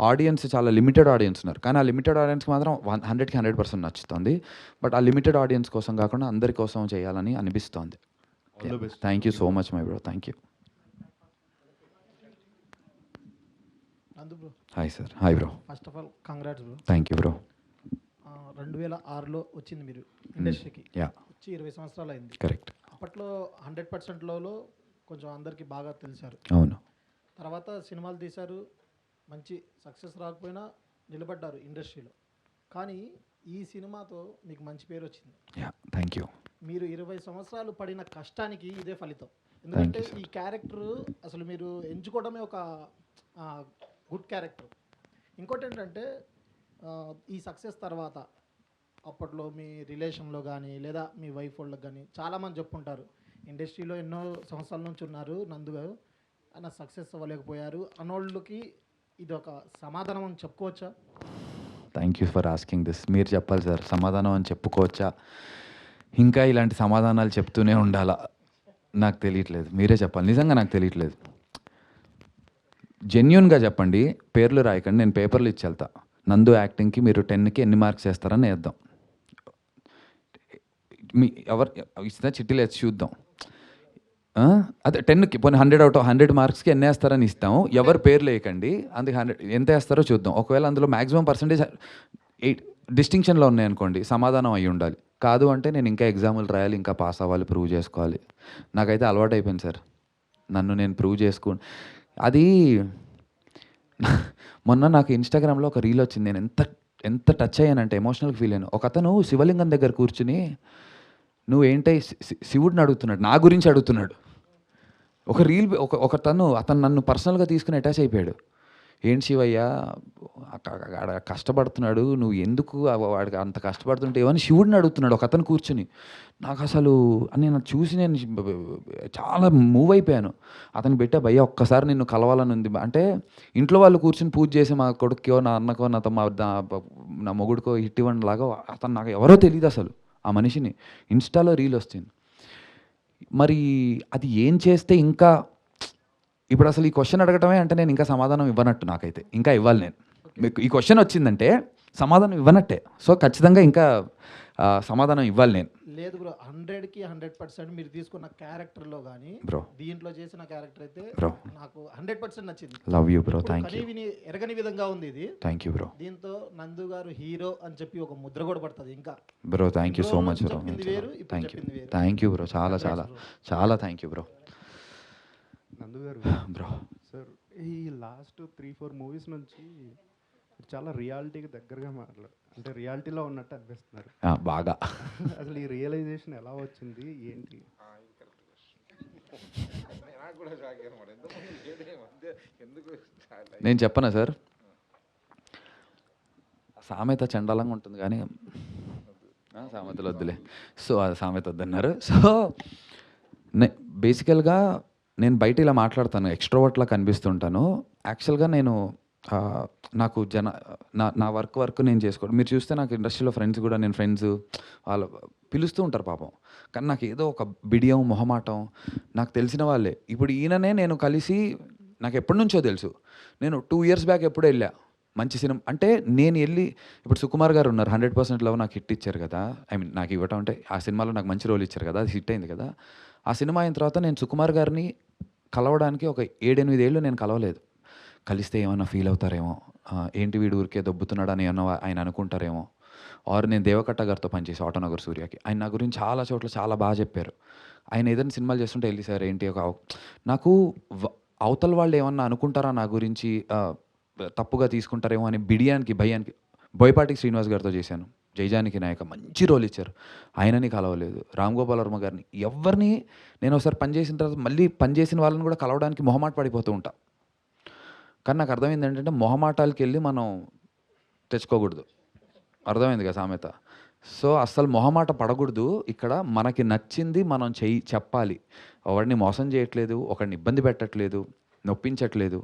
ఆడియన్స్ చాలా లిమిటెడ్ ఆడియన్స్ ఉన్నారు, కానీ ఆ లిమిటెడ్ ఆడియన్స్కి మాత్రం 100కి 100% నచ్చుతుంది. బట్ ఆ లిమిటెడ్ ఆడియన్స్ కోసం కాకుండా అందరి కోసం చేయాలని అనిపిస్తోంది. All the best. Thank you so much my bro, thank you. Nandu bro, hi sir. Hi bro. First of all congrats bro. Thank you bro. 2006లో వచ్చింది మీరు ఇండస్ట్రీకి, యా వచ్చి 20 సంవత్సరాలు అయింది. కరెక్ట్. అప్పట్లో 100%లో కొంచెం అందరికీ బాగా తెలిసారు. అవును. తర్వాత సినిమాలు తీశారు, మంచి సక్సెస్ రాకపోయినా నిలబడ్డారు ఇండస్ట్రీలో. కానీ ఈ సినిమాతో మీకు మంచి పేరు వచ్చింది. Yeah thank you. మీరు 20 సంవత్సరాలు పడిన కష్టానికి ఇదే ఫలితం. ఎందుకంటే ఈ క్యారెక్టర్ అసలు మీరు ఎంచుకోవడమే ఒక గుడ్ క్యారెక్టర్. ఇంకోటి ఏంటంటే ఈ సక్సెస్ తర్వాత అప్పట్లో మీ రిలేషన్లో కానీ లేదా మీ వైఫ్ వాళ్ళకి కానీ చాలామంది చెప్పుకుంటారు, ఇండస్ట్రీలో ఎన్నో సంవత్సరాల నుంచి ఉన్నారు నందు గారు, ఆయన సక్సెస్ అవ్వలేకపోయారు అన్నోళ్ళకి ఇది ఒక సమాధానం అని చెప్పుకోవచ్చా? Thank you for asking this. మీరు చెప్పాలి సార్, సమాధానం అని చెప్పుకోవచ్చా, ఇంకా ఇలాంటి సమాధానాలు చెప్తూనే ఉండాలా, నాకు తెలియట్లేదు. మీరే చెప్పాలి, నిజంగా నాకు తెలియట్లేదు. జెన్యున్గా చెప్పండి, పేర్లు రాయకండి, నేను పేపర్లు ఇచ్చి వెళ్తా. నందు యాక్టింగ్కి మీరు 10కి ఎన్ని మార్క్స్ వేస్తారని వేద్దాం. మీ ఎవరు ఇచ్చిన చిట్టీలు వేసి చూద్దాం. అదే 10కి పోనీ 100 అవుట్ ఆఫ్ 100 మార్క్స్కి ఎన్ని వేస్తారని ఇస్తాం. ఎవరు పేర్లు వేయకండి, అందుకే 100 ఎంత వేస్తారో చూద్దాం. ఒకవేళ అందులో మ్యాక్సిమం పర్సంటేజ్ 8 డిస్టింక్షన్లో ఉన్నాయనుకోండి, సమాధానం అయి ఉండాలి. కాదు అంటే నేను ఇంకా ఎగ్జాములు రాయాలి, ఇంకా పాస్ అవ్వాలి, ప్రూవ్ చేసుకోవాలి. నాకైతే అలవాటు అయిపోయింది సార్, నన్ను నేను ప్రూవ్ చేసుకోను. అది మొన్న నాకు ఇన్స్టాగ్రామ్లో ఒక రీల్ వచ్చింది. నేను ఎంత టచ్ అయ్యానంటే ఎమోషనల్గా ఫీల్ అయ్యాను. ఒక అతను శివలింగం దగ్గర కూర్చుని నువ్వేంటై శివుడిని అడుగుతున్నాడు, నా గురించి అడుగుతున్నాడు. ఒక రీల్ అతను నన్ను పర్సనల్గా తీసుకుని అటాచ్ అయిపోయాడు. ఏంటి శివయ్య కష్టపడుతున్నాడు, నువ్వు ఎందుకు వాడికి అంత కష్టపడుతుంటే ఏమని శివుడిని అడుగుతున్నాడు ఒక అతను కూర్చుని. నాకు అసలు నేను చూసి నేను చాలా మూవ్ అయిపోయాను. అతను పెట్టా, భయ్య ఒక్కసారి నిన్ను కలవాలని ఉంది అంటే. ఇంట్లో వాళ్ళు కూర్చుని పూజ చేసి మా కొడుకో నా అన్నకో నా మొగుడికో హిట్ ఇవ్వండి లాగా అతను నాకు ఎవరో తెలియదు అసలు. ఆ మనిషిని ఇన్స్టాలో రీల్ వస్తుంది. మరి అది ఏం చేస్తే ఇంకా ఇప్పుడు అసలు ఈ క్వశ్చన్ అడగటమే అంటే నేను ఇంకా సమాధానం ఇవ్వనట్టు. నాకైతే ఇంకా ఇవ్వాలి. నేను మీకు ఈ క్వశ్చన్ వచ్చిందంటే సమాధానం ఇవ్వనట్టే. సో ఖచ్చితంగా ఇంకా సమాధానం ఇవ్వాలి నేను. లేదు బ్రో, 100కి 100% మీరు తీసుకున్న క్యారెక్టర్లో కానీ బ్రో దీంట్లో చేసిన క్యారెక్టర్ అయితే బ్రో నాకు 100% నచ్చింది. Love you bro, thank you. ఎరగని విధంగా ఉంది ఇది. Thank you bro. దీంతో నందు గారు హీరో అని చెప్పి ఒక ముద్ర కూడా పడుతుంది ఇంకా. Bro thank you so much bro. Thank you bro, చాలా చాలా చాలా థ్యాంక్ యూ బ్రో. నందు గారు బ్రో సార్, ఈ లాస్ట్ 3-4 మూవీస్ నుంచి చాలా రియాలిటీకి దగ్గరగా అంటే రియాలిటీలో ఉన్నట్టు అనిపిస్తున్నారు బాగా. అసలు ఈ రియలైజేషన్ ఎలా వచ్చింది ఏంటి? నేను చెప్పనా సార్, సామెత చండాలంగా ఉంటుంది కానీ సామెతలు వద్దులే. సో అది సామెత వద్దన్నారు. సో బేసికల్గా నేను బయట ఇలా మాట్లాడతాను, ఎక్స్ట్రోవర్ట్లా కనిపిస్తుంటాను. యాక్చువల్గా నేను నాకు నా వర్క్ నేను చేసుకోవడం. మీరు చూస్తే నాకు ఇండస్ట్రీలో ఫ్రెండ్స్ కూడా, నేను ఫ్రెండ్స్ వాళ్ళు పిలుస్తూ ఉంటారు పాపం. కానీ నాకు ఏదో ఒక బిడియం, మొహమాటం. నాకు తెలిసిన వాళ్ళే. ఇప్పుడు ఈయననే నేను కలిసి నాకు ఎప్పటి నుంచో తెలుసు. నేను 2 years బ్యాక్ ఎప్పుడో వెళ్ళా మంచి సినిమా అంటే. నేను వెళ్ళి ఇప్పుడు సుకుమార్ గారు ఉన్నారు, 100% లవ్ నాకు హిట్ ఇచ్చారు కదా. నాకు ఇవ్వటం అంటే ఆ సినిమాలో నాకు మంచి రోల్ ఇచ్చారు కదా, అది హిట్ అయింది కదా. ఆ సినిమా అయిన తర్వాత నేను సుకుమార్ గారిని కలవడానికి ఒక 7-8 ఏళ్ళు నేను కలవలేదు. కలిస్తే ఏమన్నా ఫీల్ అవుతారేమో, ఏంటి వీడు ఊరికే దొబ్బుతున్నాడని ఏమన్నా ఆయన అనుకుంటారేమో. ఆర్ నేను దేవకట్ట గారితో పనిచేసి ఆటోనగర్ సూర్యకి, ఆయన నా గురించి చాలా చోట్ల చాలా బాగా చెప్పారు. ఆయన ఏదైనా సినిమాలు చేస్తుంటే వెళ్ళి సార్ ఏంటి నాకు అవతల వాళ్ళు ఏమన్నా అనుకుంటారా నా గురించి, తప్పుగా తీసుకుంటారేమో అని భయానికి బోయపాటి శ్రీనివాస్ గారితో చేశాను. జైజానికి నాయక మంచి రోల్ ఇచ్చారు, ఆయనని కలవలేదు. రామ్ గోపాల్ వర్మ గారిని, ఎవరిని నేను ఒకసారి పనిచేసిన తర్వాత మళ్ళీ పనిచేసిన వాళ్ళని కూడా కలవడానికి మొహమాట పడిపోతూ ఉంటా. కానీ నాకు అర్థమైంది ఏంటంటే మొహమాటాలకి వెళ్ళి మనం తెచ్చుకోకూడదు. అర్థమైంది కదా సామెత. సో అస్సలు మొహమాట పడకూడదు. ఇక్కడ మనకి నచ్చింది మనం చెప్పాలి. ఒకడిని మోసం చేయట్లేదు, ఒకడిని ఇబ్బంది పెట్టట్లేదు, నొప్పించట్లేదు.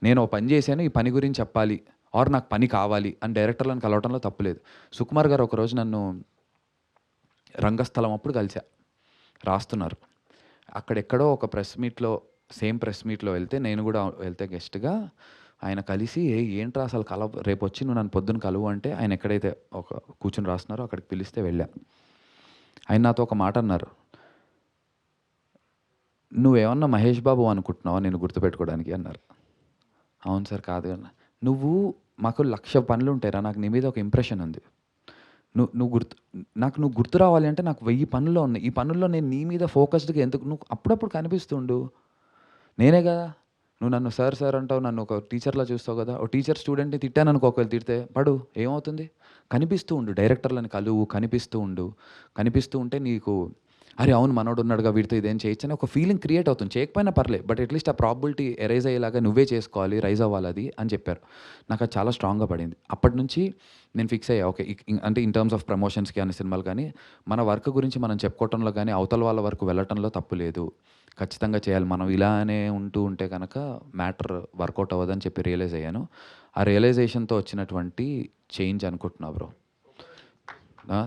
నేను ఒక పని చేశాను, ఈ పని గురించి చెప్పాలి, ఆర్ నాకు పని కావాలి అని డైరెక్టర్లను కలవటంలో తప్పులేదు. సుకుమార్ గారు ఒకరోజు నన్ను రంగస్థలం అప్పుడు కలిసా, రాస్తున్నారు. అక్కడెక్కడో ఒక సేమ్ ప్రెస్ మీట్లో వెళ్తే, నేను కూడా వెళ్తే గెస్ట్గా, ఆయన కలిసి ఏంట్రా అసలు రేపు వచ్చి నువ్వు నన్ను పొద్దున్న కలువు అంటే, ఆయన ఎక్కడైతే ఒక కూర్చుని రాస్తున్నారో అక్కడికి పిలిస్తే వెళ్ళా. ఆయన నాతో ఒక మాట అన్నారు, నువ్వేమన్నా మహేష్ బాబు అనుకుంటున్నావా నేను గుర్తుపెట్టుకోవడానికి అన్నారు. అవును సార్, కాదు అన్న. మాకు 1,00,000 పనులు ఉంటాయిరా, నాకు నీ మీద ఒక ఇంప్రెషన్ ఉంది. నువ్వు గుర్తు రావాలి అంటే నాకు 1000 పనుల్లో ఉన్నాయి. ఈ పనుల్లో నేను నీ మీద ఫోకస్డ్గా ఎందుకు, నువ్వు అప్పుడప్పుడు కనిపిస్తుండు. నేనే కదా, నువ్వు నన్ను సార్ అంటావు, నన్ను ఒక టీచర్లా చూస్తావు కదా. ఒక టీచర్ స్టూడెంట్ని తిట్టాను అనుకో, ఒకవేళ తిడితే పడు, ఏమవుతుంది? కనిపిస్తూ ఉండు, డైరెక్టర్లను కలువు, కనిపిస్తూ ఉంటే నీకు అరే అవును మనోడు ఉన్నాడుగా, వీడితో ఇదేం చేయొచ్చు అని ఒక ఫీలింగ్ క్రియేట్ అవుతుంది. చేయకపోయినా పర్లేదు, బట్ అట్లీస్ట్ ఆ ప్రాబిలిటీ ఎరైజ్ అయ్యేలాగా నువ్వే చేసుకోవాలి, రైజ్ అవ్వాలి అది అని చెప్పారు. నాకు అది చాలా స్ట్రాంగ్గా పడింది. అప్పటి నుంచి నేను ఫిక్స్ అయ్యా, ఓకే అంటే ఇన్ టర్మ్స్ ఆఫ్ ప్రమోషన్స్కి కానీ సినిమాలు కానీ మన వర్క్ గురించి మనం చెప్పుకోవటంలో కానీ అవతల వాళ్ళ వరకు వెళ్ళటంలో తప్పు లేదు. ఖచ్చితంగా చేయాలి, మనం ఇలానే ఉంటూ ఉంటే కనుక మ్యాటర్ వర్కౌట్ అవ్వదని చెప్పి రియలైజ్ అయ్యాను. ఆ రియలైజేషన్తో వచ్చినటువంటి చేంజ్ అనుకుంటున్నా bro.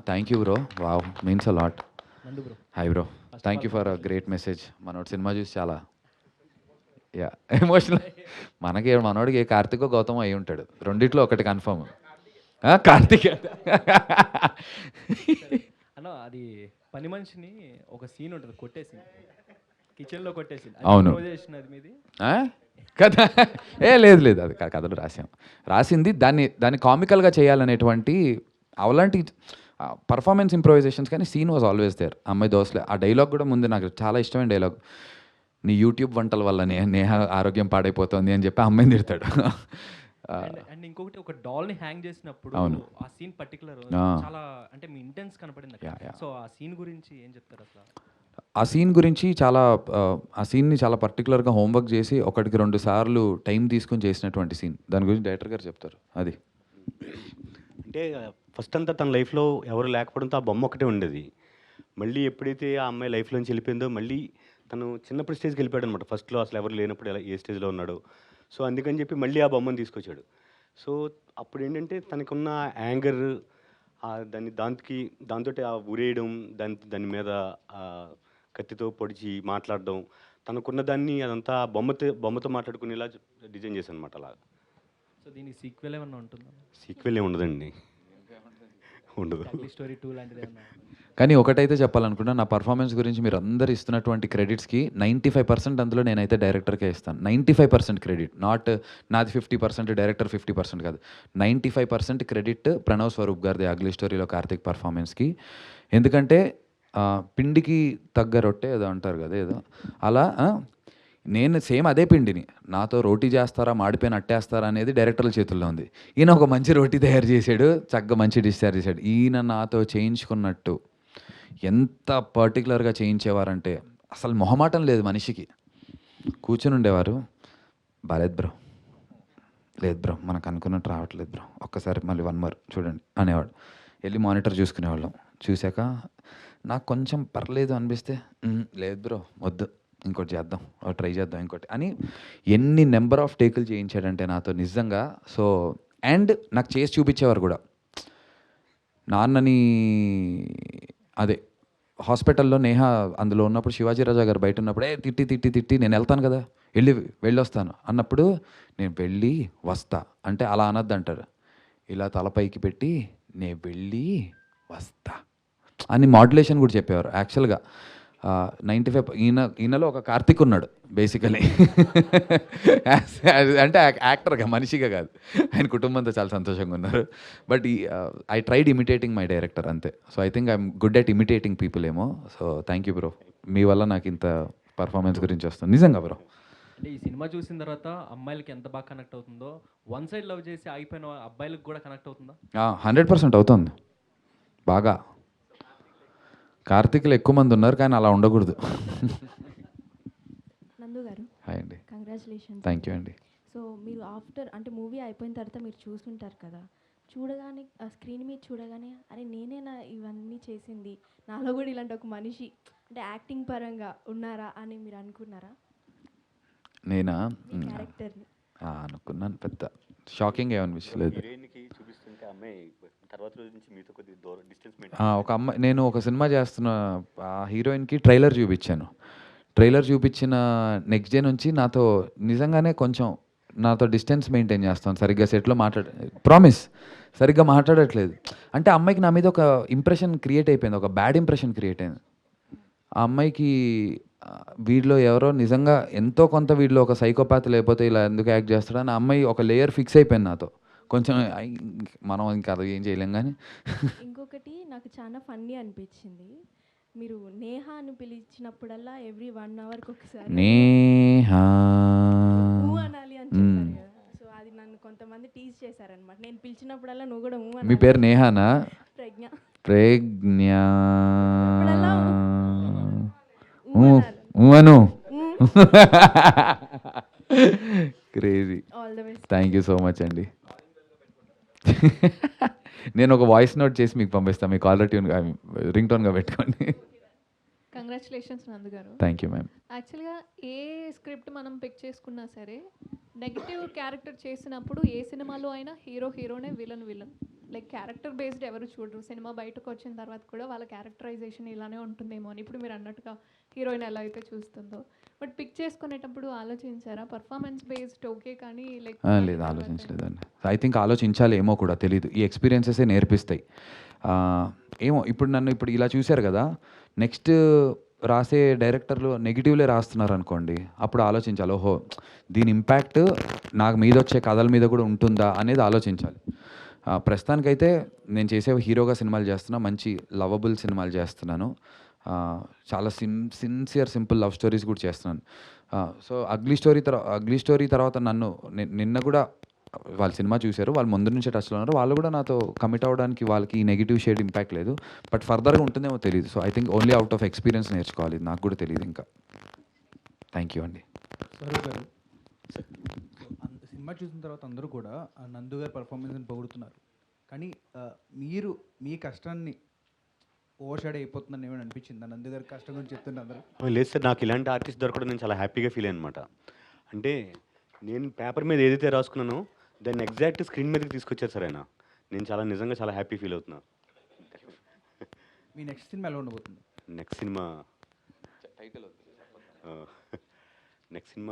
Thank you bro, wow means a lot. Nandu bro, hi bro, thank you for a great message. మనోడు సినిమా చూసి చాలా ఎమోషనల్. మనోడికి ఏ కార్తికో గౌతమో అయి ఉంటాడు, రెండిట్లో ఒకటి కన్ఫర్మ్. కార్తిక్ అన్న అది పని మనిషిని ఒక సీన్ ఉంటుంది, కొట్టేసింది కిచెన్లో కొట్టేసింది. అవును. అది మీది కదా? లేదు అది కథలు రాసింది దాన్ని కామికల్గా చేయాలనేటువంటి అలాంటి పర్ఫార్మెన్స్ ఇంప్రొవైజేషన్స్, కానీ సీన్ వాజ్ ఆల్వేస్ దేర్. అమ్మాయి దోశలే ఆ డైలాగ్ కూడా ముందు నాకు చాలా ఇష్టమైన డైలాగ్, నీ యూట్యూబ్ వంటల వల్ల నేహ ఆరోగ్యం పాడైపోతుంది అని చెప్పి అమ్మాయిని తిడతాడు. అండ్ ఇంకొకటి ఒక డాల్ని హ్యాంగ్ చేసినప్పుడు ఆ సీన్ పర్టికులర్ చాలా అంటే మీ ఇంటెన్స్ కనపడింది. సో ఆ సీన్ గురించి ఏం చెప్తారు అసలు? ఆ సీన్ గురించి ఆ సీన్ని చాలా పర్టికులర్గా హోంవర్క్ చేసి 1-2 సార్లు టైం తీసుకొని చేసినటువంటి సీన్. దాని గురించి డైరెక్టర్ గారు చెప్తారు. అది అంటే ఫస్ట్ అంతా తన లైఫ్లో ఎవరు లేకపోవడంతో ఆ బొమ్మ ఒకటే ఉండేది. మళ్ళీ ఎప్పుడైతే ఆ అమ్మాయి లైఫ్లోంచి వెళ్ళిపోయిందో మళ్ళీ తను చిన్నప్పుడు స్టేజ్కి వెళ్ళిపోయాడు అనమాట. ఫస్ట్లో అసలు ఎవరు లేనప్పుడు ఎలా ఏ స్టేజ్లో ఉన్నాడు. సో అందుకని చెప్పి మళ్ళీ ఆ బొమ్మను తీసుకొచ్చాడు. సో అప్పుడు ఏంటంటే తనకున్న యాంగర్ దాంతో ఆ ఉరేయడం, దాని మీద కత్తితో పొడిచి మాట్లాడడం, తనకున్న దాన్ని అదంతా బొమ్మతో మాట్లాడుకునేలా డిజైన్ చేశాను అనమాట. అలా. సో దీనికి సీక్వెల్ ఏమన్నా ఉంటుందా? సీక్వెల్ ఏమి ఉండదండి, ఉండదు. స్టోరీ 2 లాంటిది ఏమన్నా? కానీ ఒకటైతే చెప్పాలనుకున్నా, నా పర్ఫార్మెన్స్ గురించి మీరు అందరు ఇస్తున్నటువంటి క్రెడిట్స్కి 95% అందులో నేనైతే డైరెక్టర్కే ఇస్తాను. 95% క్రెడిట్, నాట్ నాది 50%, డైరెక్టర్ 50% కాదు. 95% క్రెడిట్ ప్రణవ్ స్వరూప్ గారిది అగ్లీ స్టోరీలో కార్తిక్ పర్ఫార్మెన్స్కి. ఎందుకంటే పిండికి తగ్గ రొట్టె ఏదో అంటారు కదా, ఏదో అలా నేను సేమ్ అదే పిండిని నాతో రోటీ చేస్తారా మాడిపోయిన అట్టేస్తారా అనేది డైరెక్టర్ల చేతుల్లో ఉంది. ఈయన ఒక మంచి రోటీ తయారు చేశాడు, చక్కగా మంచి డిష్ తయారు చేశాడు. ఈయన నాతో చేయించుకున్నట్టు ఎంత పర్టికులర్గా చేయించేవారంటే అసలు మొహమాటం లేదు మనిషికి. కూర్చుని ఉండేవారు, బాలేదు బ్రో, లేదు బ్రో మనకు అనుకున్నట్టు రావట్లేదు బ్రో, ఒక్కసారి మళ్ళీ 1 more చూడండి అనేవాడు. వెళ్ళి మానిటర్ చూసుకునేవాళ్ళం. చూశాక నాకు కొంచెం పర్లేదు అనిపిస్తే, లేదు బ్రో వద్దు ఇంకోటి చేద్దాం, ట్రై చేద్దాం ఇంకోటి అని ఎన్ని నెంబర్ ఆఫ్ టేకులు చేయించాడంటే నాతో నిజంగా. సో అండ్ నాకు చేసి చూపించేవారు కూడా. నాన్నని అదే హాస్పిటల్లో నేహ అందులో ఉన్నప్పుడు శివాజీ రాజా గారు బయట ఉన్నప్పుడు తిట్టి నేను వెళ్తాను కదా, వెళ్ళొస్తాను అన్నప్పుడు నేను వెళ్ళి వస్తా అంటే అలా అనద్దు అంటారు. ఇలా తలపైకి పెట్టి నేను వెళ్ళి వస్తా అని మాడ్యులేషన్ కూడా చెప్పేవారు. యాక్చువల్గా 95 ఈయనలో ఒక కార్తిక్ ఉన్నాడు బేసికలీ. అంటే యాక్టర్గా, మనిషిగా కాదు. ఆయన కుటుంబంతో చాలా సంతోషంగా ఉన్నారు. But I tried imitating my director అంతే. So I think I'm good at imitating people ఏమో. సో థ్యాంక్ యూ బ్రో, మీ వల్ల నాకు ఇంత పర్ఫార్మెన్స్ గురించి వస్తుంది నిజంగా బ్రో. అంటే ఈ సినిమా చూసిన తర్వాత అమ్మాయిలకి ఎంత బాగా కనెక్ట్ అవుతుందో, వన్ సైడ్ లవ్ చేసి ఆగిపోయిన అబ్బాయిలకు కూడా కనెక్ట్ అవుతుందా? 100% అవుతుంది బాగా. కార్తిక్లో ఎక్కువ మంది ఉన్నారు కానీ అలా ఉండకూడదు. నందు గారు హాయ్ అండి, కంగ్రాచులేషన్స్. థ్యాంక్ యూ అండి. సో మీరు ఆఫ్టర్ అంటే మూవీ అయిపోయిన తర్వాత మీరు చూస్తుంటారు కదా, చూడగానే ఆ స్క్రీన్ మీద చూడగానే అరే నేనేనా ఇవన్నీ చేసింది, నాలో కూడా ఇలాంటి ఒక మనిషి అంటే యాక్టింగ్ పరంగా ఉన్నారా అని మీరు అనుకున్నారా? నేనా క్యారెక్టర్ని అనుకున్నాను, పెద్ద షాకింగ్ ఏమనిపించలేదు. ఒక అమ్మాయి, నేను ఒక సినిమా చేస్తున్న ఆ హీరోయిన్కి ట్రైలర్ చూపించాను. ట్రైలర్ చూపించిన నెక్స్ట్ డే నుంచి నాతో నిజంగానే కొంచెం నాతో డిస్టెన్స్ మెయింటైన్ చేస్తాను. సరిగ్గా సెట్లో ప్రామిస్ సరిగ్గా మాట్లాడట్లేదు అంటే అమ్మాయికి నా మీద ఒక ఇంప్రెషన్ క్రియేట్ అయిపోయింది, ఒక బ్యాడ్ ఇంప్రెషన్ క్రియేట్ అయింది. ఆ అమ్మాయికి వీడిలో ఎవరో నిజంగా ఎంతో కొంత వీడిలో ఒక సైకోపాత్ లేకపోతే ఇలా ఎందుకు యాక్ట్ చేస్తాడని ఆ అమ్మాయి ఒక లేయర్ ఫిక్స్ అయిపోయింది నాతో. కొంచెం మనం ఇంకా అది ఏం చేయలేం. కానీ ఇంకొకటి నాకు చాలా ఫన్నీ అనిపించింది, మీరు నేహ అని పిలిచినప్పుడల్లా ఎవ్రీ 1 అవర్కి ఒకసారి నేహా అనాలి అని చెప్పారు కదా. సో అది నన్ను కొంతమంది టీజ్ చేశారనమాట. నేను పిలిచినప్పుడల్లా నువ్వు కూడా మీ పేరు నేహానా? Pragna. Pragna crazy. Thank you so much అండి. నేను ఒక వాయిస్ నోట్ చేసి మీకు పంపిస్తాను, మీ కాలర్ ట్యూన్ రింగ్ టోన్గా పెట్టుకోండి. కంగ్రాచులేషన్స్ నందు గారు. Thank you ma'am. యాక్చువల్గా ఏ స్క్రిప్ట్ మనం పిక్ చేసుకున్నా సరే నెగిటివ్ క్యారెక్టర్ చేసినప్పుడు ఏ సినిమాలో అయినా హీరోనే విలన్ లైక్ క్యారెక్టర్ బేస్డ్ ఎవరు చూడరు. సినిమా బయటకు వచ్చిన తర్వాత కూడా వాళ్ళ క్యారెక్టరైజేషన్ ఇలానే ఉంటుందేమో అని ఇప్పుడు మీరు అన్నట్టుగా హీరోయిన్ ఎలా అయితే చూస్తుందో. బట్ పిక్ చేసుకునేటప్పుడు ఆలోచించారా పర్ఫార్మెన్స్ బేస్డ్ ఓకే కానీ లైక్ లేదు ఆలోచించలేదండి. ఐ థింక్ ఆలోచించాలి ఏమో కూడా తెలియదు. ఈ ఎక్స్పీరియన్సెసే నేర్పిస్తాయి. ఏమో ఇప్పుడు నన్ను ఇప్పుడు ఇలా చూశారు కదా, నెక్స్ట్ రాసే డైరెక్టర్లు నెగిటివ్లే రాస్తున్నారు అనుకోండి, అప్పుడు ఆలోచించాలి ఓహో దీని ఇంపాక్ట్ నాకు మీద వచ్చే కథల మీద కూడా ఉంటుందా అనేది ఆలోచించాలి. ప్రస్తుతానికైతే నేను చేసే హీరోగా సినిమాలు చేస్తున్నా, మంచి లవబుల్ సినిమాలు చేస్తున్నాను, చాలా సిన్సియర్ సింపుల్ లవ్ స్టోరీస్ కూడా చేస్తున్నాను. సో అగ్లీ స్టోరీ తర్వాత నన్ను నిన్న కూడా వాళ్ళు సినిమా చూశారు, వాళ్ళు ముందు నుంచే టచ్లో ఉన్నారు, వాళ్ళు కూడా నాతో కమిట్ అవ్వడానికి వాళ్ళకి ఈ నెగిటివ్ షేడ్ ఇంపాక్ట్ లేదు. బట్ ఫర్దర్గా ఉంటుందేమో తెలియదు. So I think only out of experience నేర్చుకోవాలి, నాకు కూడా తెలియదు ఇంకా. థ్యాంక్ యూ అండి. స్వరూప్ గారు, సినిమా చూసిన తర్వాత అందరూ కూడా నందు గారి పర్ఫార్మెన్స్ని పొగుడుతున్నారు, కానీ మీరు మీ కష్టాన్ని ఓవర్ షాడ్ అయిపోతుందని ఏమైనా అనిపించిందా? నందు గారి కష్టం గురించి చెప్తుంటే అందరూ. లేదు సార్, నాకు ఇలాంటి ఆర్టిస్ట్ దొరకడం నేను చాలా హ్యాపీగా ఫీల్ అయ్యాను అనమాట. అంటే నేను పేపర్ మీద ఏదైతే రాసుకున్నానో దాన్ని ఎగ్జాక్ట్ స్క్రీన్ మీదకి తీసుకొచ్చారు సార్ ఆయన. నేను నిజంగా చాలా హ్యాపీ ఫీల్ అవుతున్నా. మీ నెక్స్ట్ సినిమా ఎలా ఉండబోతుంది? నెక్స్ట్ సినిమా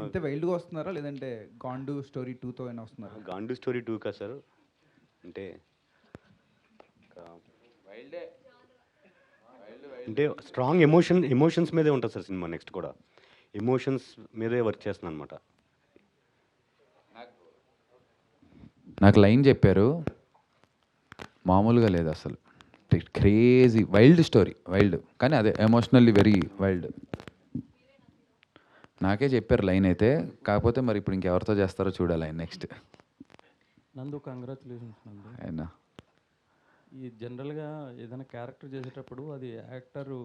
అంతే వైల్డ్గా వస్తున్నారా లేదంటే గాండు స్టోరీ 2తో అయినా వస్తున్నారా? గాండు స్టోరీ 2 కా సార్? అంటే స్ట్రాంగ్ ఎమోషన్స్ మీదే ఉంటుంది సార్ సినిమా. నెక్స్ట్ కూడా ఎమోషన్స్ మీదే వర్క్ చేస్తున్నాను అనమాట. నాకు లైన్ చెప్పారు, మామూలుగా లేదు అసలు, క్రేజీ వైల్డ్ స్టోరీ, వైల్డ్ కానీ అదే ఎమోషనల్లీ వెరీ వైల్డ్. నాకే చెప్పారు లైన్ అయితే, కాకపోతే మరి ఇప్పుడు ఇంకెవరితో చేస్తారో చూడాలి ఆయన నెక్స్ట్. నందు కంగ్రాచులేషన్స్ నందు. అయినా ఈ జనరల్గా ఏదైనా క్యారెక్టర్ చేసేటప్పుడు అది యాక్టరు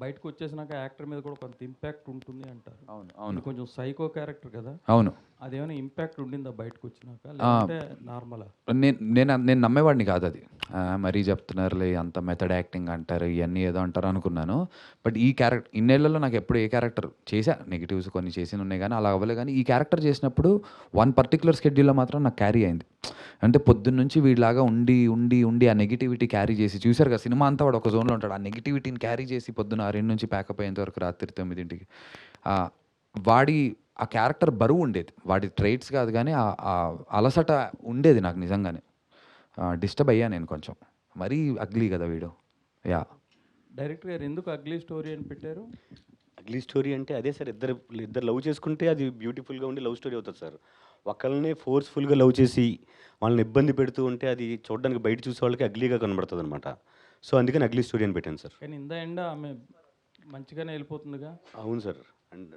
బయటకు వచ్చేసినాక యాక్టర్ మీద కూడా కొంత ఇంపాక్ట్ ఉంటుంది అంటారు. అవును. కొంచెం సైకో క్యారెక్టర్ కదా. అవును. అదేమైనా ఇంపాక్ట్ ఉండిందా బయటకు వచ్చినాక లేదంటే నార్మలా? నేను నమ్మేవాడిని కాదు అది. మరీ చెప్తున్నారులే అంత మెథడ్ యాక్టింగ్ అంటారు, ఇవన్నీ ఏదో అంటారు అనుకున్నాను. బట్ ఈ క్యారెక్టర్ ఇన్నేళ్లలో నాకు ఎప్పుడు ఏ క్యారెక్టర్ చేశా, నెగిటివ్స్ కొన్ని చేసి ఉన్నాయి కానీ అలా అవ్వలే. కానీ ఈ క్యారెక్టర్ చేసినప్పుడు వన్ పర్టికులర్ స్కెడ్యూల్లో మాత్రం నాకు క్యారీ అయింది. అంటే పొద్దున్న నుంచి వీడిలాగా ఉండి ఉండి ఉండి ఆ నెగిటివిటీ క్యారీ చేసి చూశారు కదా, సినిమా అంతా వాడు ఒక జోన్లో ఉంటాడు. ఆ నెగిటివిటీని క్యారీ చేసి పొద్దున్న 6 నుంచి ప్యాకప్ అయ్యేంత వరకు రాత్రి 9ంటికి వాడి ఆ క్యారెక్టర్ బరువు ఉండేది. వాడి ట్రైట్స్ కాదు కానీ ఆ అలసట ఉండేది నాకు నిజంగానే. డిస్టర్బ్ అయ్యా నేను కొంచెం, మరీ అగ్లీ కదా వీడు. యా డైరెక్టర్ గారు ఎందుకు అగ్లీ స్టోరీ అని పెట్టారు? అగ్లీ స్టోరీ అంటే అదే సార్, ఇద్దరు లవ్ చేసుకుంటే అది బ్యూటిఫుల్గా ఉండి లవ్ స్టోరీ అవుతుంది సార్. ఒకళ్ళని ఫోర్స్ఫుల్గా లవ్ చేసి వాళ్ళని ఇబ్బంది పెడుతూ ఉంటే అది చూడడానికి బయట చూసే వాళ్ళకి అగ్లీగా కనబడుతుంది అనమాట. సో అందుకని అగ్లీ స్టోరీ అని పెట్టాను సార్. కానీ ఇందా ఎండ ఆమె మంచిగానే వెళ్ళిపోతుందిగా. అవును సార్. అండ్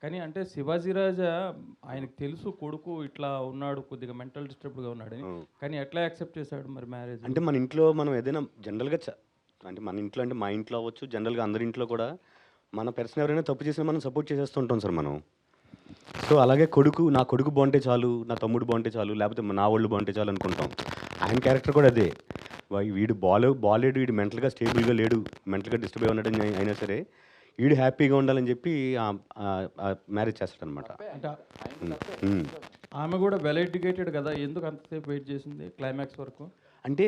కానీ అంటే శివాజీరాజా ఆయనకు తెలుసు కొడుకు ఇట్లా ఉన్నాడు, కొద్దిగా మెంటల్ డిస్టర్బ్డ్గా ఉన్నాడని, కానీ ఎట్లా యాక్సెప్ట్ చేశాడు మరి మ్యారేజ్? అంటే మన ఇంట్లో మనం ఏదైనా జనరల్గా అంటే మన ఇంట్లో అంటే మా ఇంట్లో అవ్వచ్చు, జనరల్గా అందరి ఇంట్లో కూడా మన పర్సన్ ఎవరైనా తప్పు చేసినా మనం సపోర్ట్ చేసేస్తుంటాం సార్ మనం. సో అలాగే నా కొడుకు బాగుంటే చాలు, నా తమ్ముడు బాగుంటే చాలు, లేకపోతే నా వాళ్ళు బాగుంటే చాలు అనుకుంటాం. ఆయన క్యారెక్టర్ కూడా అదే, వీడు బాలేడు, వీడు మెంటల్గా స్టేబుల్గా లేడు, మెంటల్గా డిస్టర్బ్ అయి ఉన్నాడని అయినా సరే వీడు హ్యాపీగా ఉండాలని చెప్పి మ్యారేజ్ చేస్తాడనమాట. ఆమె కూడా వెల్ ఎడ్యుకేటెడ్ కదా, ఎందుకు అంతసేపు వెయిట్ చేసింది క్లైమాక్స్ వరకు? అంటే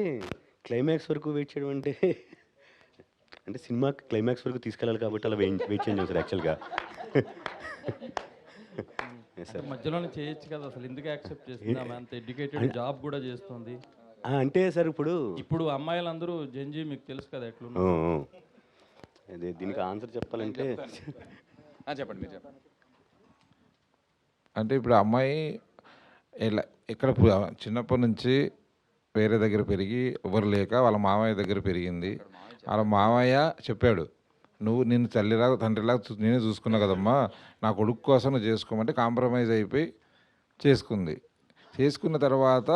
క్లైమాక్స్ వరకు వెయిట్ చేయడం అంటే సినిమా క్లైమాక్స్ వరకు తీసుకెళ్ళాలి కాబట్టి అలా వెయిట్ చేంజ్ చేస్తారు యాక్చువల్గా. మధ్యలోనే చేయొచ్చు కదా, అసలు ఎందుకు యాక్సెప్ట్ చేస్తుంది? ఆమె అంత ఎడ్యుకేటెడ్, జాబ్ కూడా చేస్తుంది. అంటే సార్ ఇప్పుడు అమ్మాయిలందరూ జంజీ మీకు తెలుసు కదా ఎట్లా. అదే దీనికి ఆన్సర్ చెప్పాలంటే చెప్పండి, మీరు చెప్పండి. అంటే ఇప్పుడు అమ్మాయి ఇక్కడ చిన్నప్పటి నుంచి వేరే దగ్గర పెరిగి ఎవరు లేక వాళ్ళ మామయ్య దగ్గర పెరిగింది. వాళ్ళ మామయ్య చెప్పాడు, నువ్వు నిన్ను తల్లిలాగా తండ్రిలాగా నేనే చూసుకున్నా కదమ్మా, నా కొడుకు కోసం నువ్వు చేసుకోమంటే కాంప్రమైజ్ అయిపోయి చేసుకున్న తర్వాత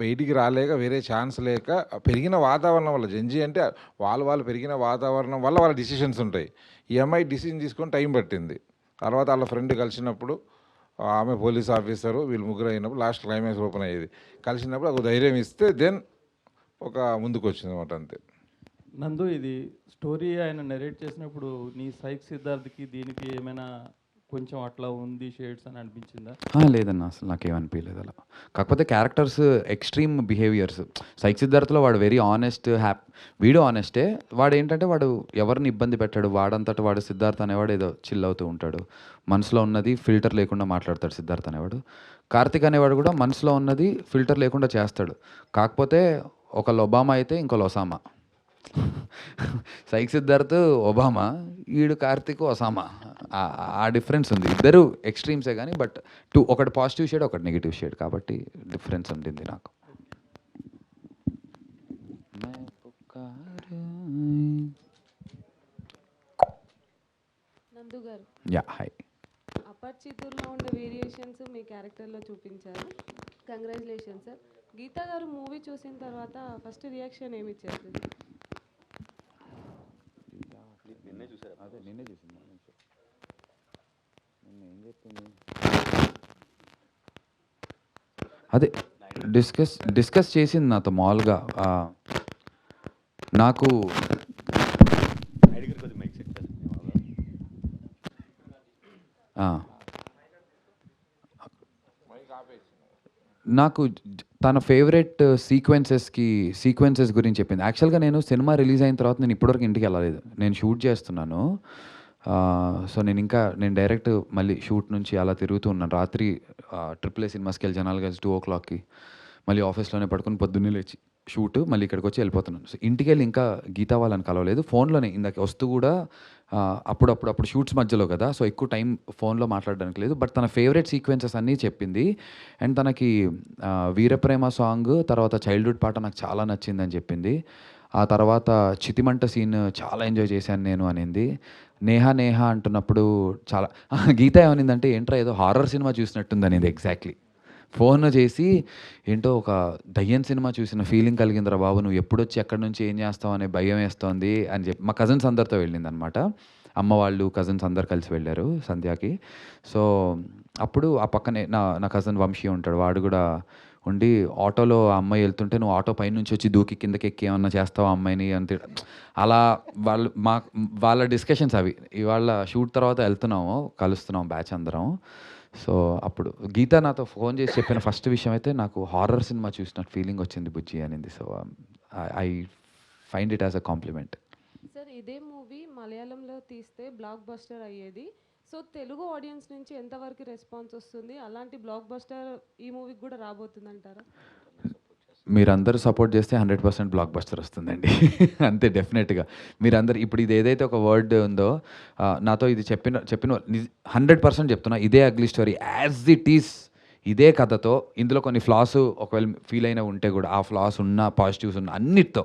బయటికి రాలేక వేరే ఛాన్స్ లేక పెరిగిన వాతావరణం వల్ల, జంజీ అంటే వాళ్ళు పెరిగిన వాతావరణం వల్ల వాళ్ళ డిసిషన్స్ ఉంటాయి. ఈ అమ్మాయి డిసిషన్ తీసుకొని టైం పట్టింది. తర్వాత వాళ్ళ ఫ్రెండ్ కలిసినప్పుడు ఆమె పోలీస్ ఆఫీసరు, వీళ్ళు ముగ్గురు అయినప్పుడు లాస్ట్ క్లైమాక్స్ ఓపెన్ అయ్యేది. కలిసినప్పుడు ఒక ధైర్యం ఇస్తే దెన్ ఒక ముందుకు వచ్చింది అనమాట. అంతే. నందు, ఇది స్టోరీ ఆయన నెరేట్ చేసినప్పుడు నీ సైక్ సిద్ధార్థ్కి దీనికి ఏమైనా కొంచెం అట్లా ఉంది షేడ్స్ అని అనిపించిందా? లేదన్న, అసలు నాకేమనిపించలేదు అలా. కాకపోతే క్యారెక్టర్స్ ఎక్స్ట్రీమ్ బిహేవియర్స్. సైక్ సిద్ధార్థ్లో వాడు వెరీ ఆనెస్ట్, వీడు ఆనెస్టే. వాడు ఏంటంటే వాడు ఎవరిని ఇబ్బంది పెట్టాడు, వాడంతట వాడు సిద్ధార్థ్ అనేవాడు ఏదో చిల్ అవుతూ ఉంటాడు. మనసులో ఉన్నది ఫిల్టర్ లేకుండా మాట్లాడతాడు సిద్ధార్థ్ అనేవాడు. కార్తిక్ అనేవాడు కూడా మనసులో ఉన్నది ఫిల్టర్ లేకుండా చేస్తాడు. కాకపోతే ఒకళ్ళు ఒబామా అయితే ఇంకోళ్ళు ఒసామా. సైక్ సిద్ధార్థ్ ఒబామా, ఈడు కార్తిక్ ఒసామా. ఆ డిఫరెన్స్ ఉంది. ఇద్దరు ఎక్స్ట్రీమ్సే కానీ బట్ ఒకటి పాజిటివ్ షేడ్, ఒకటి నెగిటివ్ షేడ్, కాబట్టి డిఫరెన్స్ ఉంటుంది నాకు. నందు గారు, యా హాయ్. అపరిచితుల్లో ఉండే వేరియేషన్స్ మీ క్యారెక్టర్లో చూపించారు. Congratulation sir. గీతా గారు మూవీ చూసిన తర్వాత ఫస్ట్ రియాక్షన్ ఏమి ఇచ్చారు? అదే డిస్కస్ చేసింది నాతో మామూలుగా. నాకు నాకు తన ఫేవరెట్ సీక్వెన్సెస్ గురించి చెప్పింది. యాక్చువల్గా నేను సినిమా రిలీజ్ అయిన తర్వాత నేను ఇప్పటివరకు ఇంటికి వెళ్ళలేదు. నేను షూట్ చేస్తున్నాను. సో నేను డైరెక్ట్ మళ్ళీ షూట్ నుంచి అలా తిరుగుతూ ఉన్నాను. రాత్రి AAA సినిమాస్కి వెళ్ళి జనాలు కలిసి 2 o'clockకి మళ్ళీ ఆఫీస్లోనే పడుకొని పొద్దున్నే లేచి షూట్ మళ్ళీ ఇక్కడికి వచ్చి వెళ్ళిపోతున్నాను. సో ఇంటికి వెళ్ళి ఇంకా గీతా వాళ్ళని కలవలేదు. ఫోన్లోనే ఇందాక వస్తూ కూడా అప్పుడు షూట్స్ మధ్యలో కదా, సో ఎక్కువ టైం ఫోన్లో మాట్లాడడానికి లేదు. బట్ తన ఫేవరెట్ సీక్వెన్సెస్ అన్నీ చెప్పింది. అండ్ తనకి వీరప్రేమ సాంగ్ తర్వాత చైల్డ్హుడ్ పాట నాకు చాలా నచ్చిందని చెప్పింది. ఆ తర్వాత చితిమంట సీన్ చాలా ఎంజాయ్ చేశాను నేను అనింది. నేహ అంటున్నప్పుడు చాలా గీత ఏమనిందంటే ఏంట్రా ఏదో హారర్ సినిమా చూసినట్టుంది అనేది. ఎగ్జాక్ట్లీ ఫోన్ చేసి ఏంటో ఒక దయ్యం సినిమా చూసిన ఫీలింగ్ కలిగిందిరా బాబు, నువ్వు ఎప్పుడొచ్చి ఎక్కడి నుంచి ఏం చేస్తావు అనే భయం వేస్తోంది అని చెప్పి మా కజిన్స్ అందరితో వెళ్ళింది అనమాట. అమ్మ వాళ్ళు కజిన్స్ అందరు కలిసి వెళ్ళారు సంధ్యాకి. సో అప్పుడు ఆ పక్కనే నా కజిన్ వంశీ ఉంటాడు. వాడు కూడా ఉండి ఆటోలో ఆ అమ్మాయి వెళ్తుంటే నువ్వు ఆటో పై నుంచి వచ్చి దూకి కిందకి ఎక్కి ఏమన్నా చేస్తావు అమ్మాయిని అంతే. అలా వాళ్ళ డిస్కషన్స్ అవి. ఇవాళ షూట్ తర్వాత వెళ్తున్నాము, కలుస్తున్నాం బ్యాచ్ అందరం. సో అప్పుడు గీత నాతో ఫోన్ చేసి చెప్పిన ఫస్ట్ విషయం అయితే నాకు హారర్ సినిమా చూసినట్టు ఫీలింగ్ వచ్చింది బుజ్జి అనింది. So I find it as a compliment. Sir, ఇదే మూవీ మలయాళంలో తీస్తే బ్లాక్ బస్టర్ అయ్యేది. సో తెలుగు ఆడియన్స్ నుంచి ఎంతవరకు రెస్పాన్స్ వస్తుంది? అలాంటి బ్లాక్ బస్టర్ ఈ మూవీకి కూడా రాబోతుంది అంటారా? మీరందరూ సపోర్ట్ చేస్తే 100% బ్లాక్ బస్టర్ వస్తుందండి. అంతే డెఫినెట్గా. మీరందరూ ఇప్పుడు ఇది ఏదైతే ఒక వర్డ్ ఉందో నాతో ఇది చెప్పిన 100% చెప్తున్నా, ఇదే ugly story as it is, ఇదే కథతో ఇందులో కొన్ని ఫ్లాస్ ఒకవేళ ఫీల్ అయినా ఉంటే కూడా ఆ ఫ్లాస్ ఉన్న పాజిటివ్స్ ఉన్న అన్నిటితో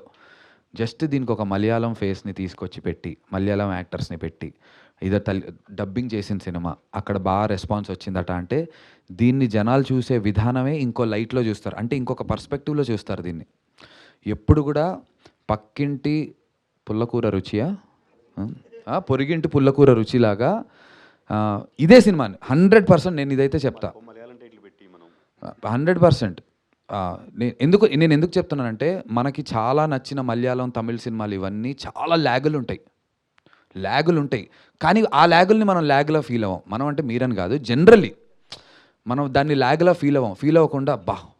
జస్ట్ దీనికి ఒక మలయాళం ఫేస్ని తీసుకొచ్చి పెట్టి మలయాళం యాక్టర్స్ని పెట్టి డబ్బింగ్ చేసిన సినిమా అక్కడ బాగా రెస్పాన్స్ వచ్చిందట అంటే దీన్ని జనాలు చూసే విధానమే ఇంకో లైట్లో చూస్తారు, అంటే ఇంకొక పర్స్పెక్టివ్లో చూస్తారు దీన్ని. ఎప్పుడు కూడా పక్కింటి పుల్లకూర రుచియా పొరిగింటి పుల్లకూర రుచిలాగా ఇదే సినిమాని 100% నేను ఇదైతే చెప్తా. 100% నేను ఎందుకు చెప్తున్నానంటే మనకి చాలా నచ్చిన మలయాళం తమిళ సినిమాలు ఇవన్నీ చాలా ల్యాగులు ఉంటాయి. కానీ ఆ ల్యాగుల్ని మనం ల్యాగ్లా ఫీల్ అవ్వం. మనం అంటే మీరని కాదు, జనరల్లీ మనం దాన్ని ల్యాగ్లా ఫీల్ అవ్వకుండా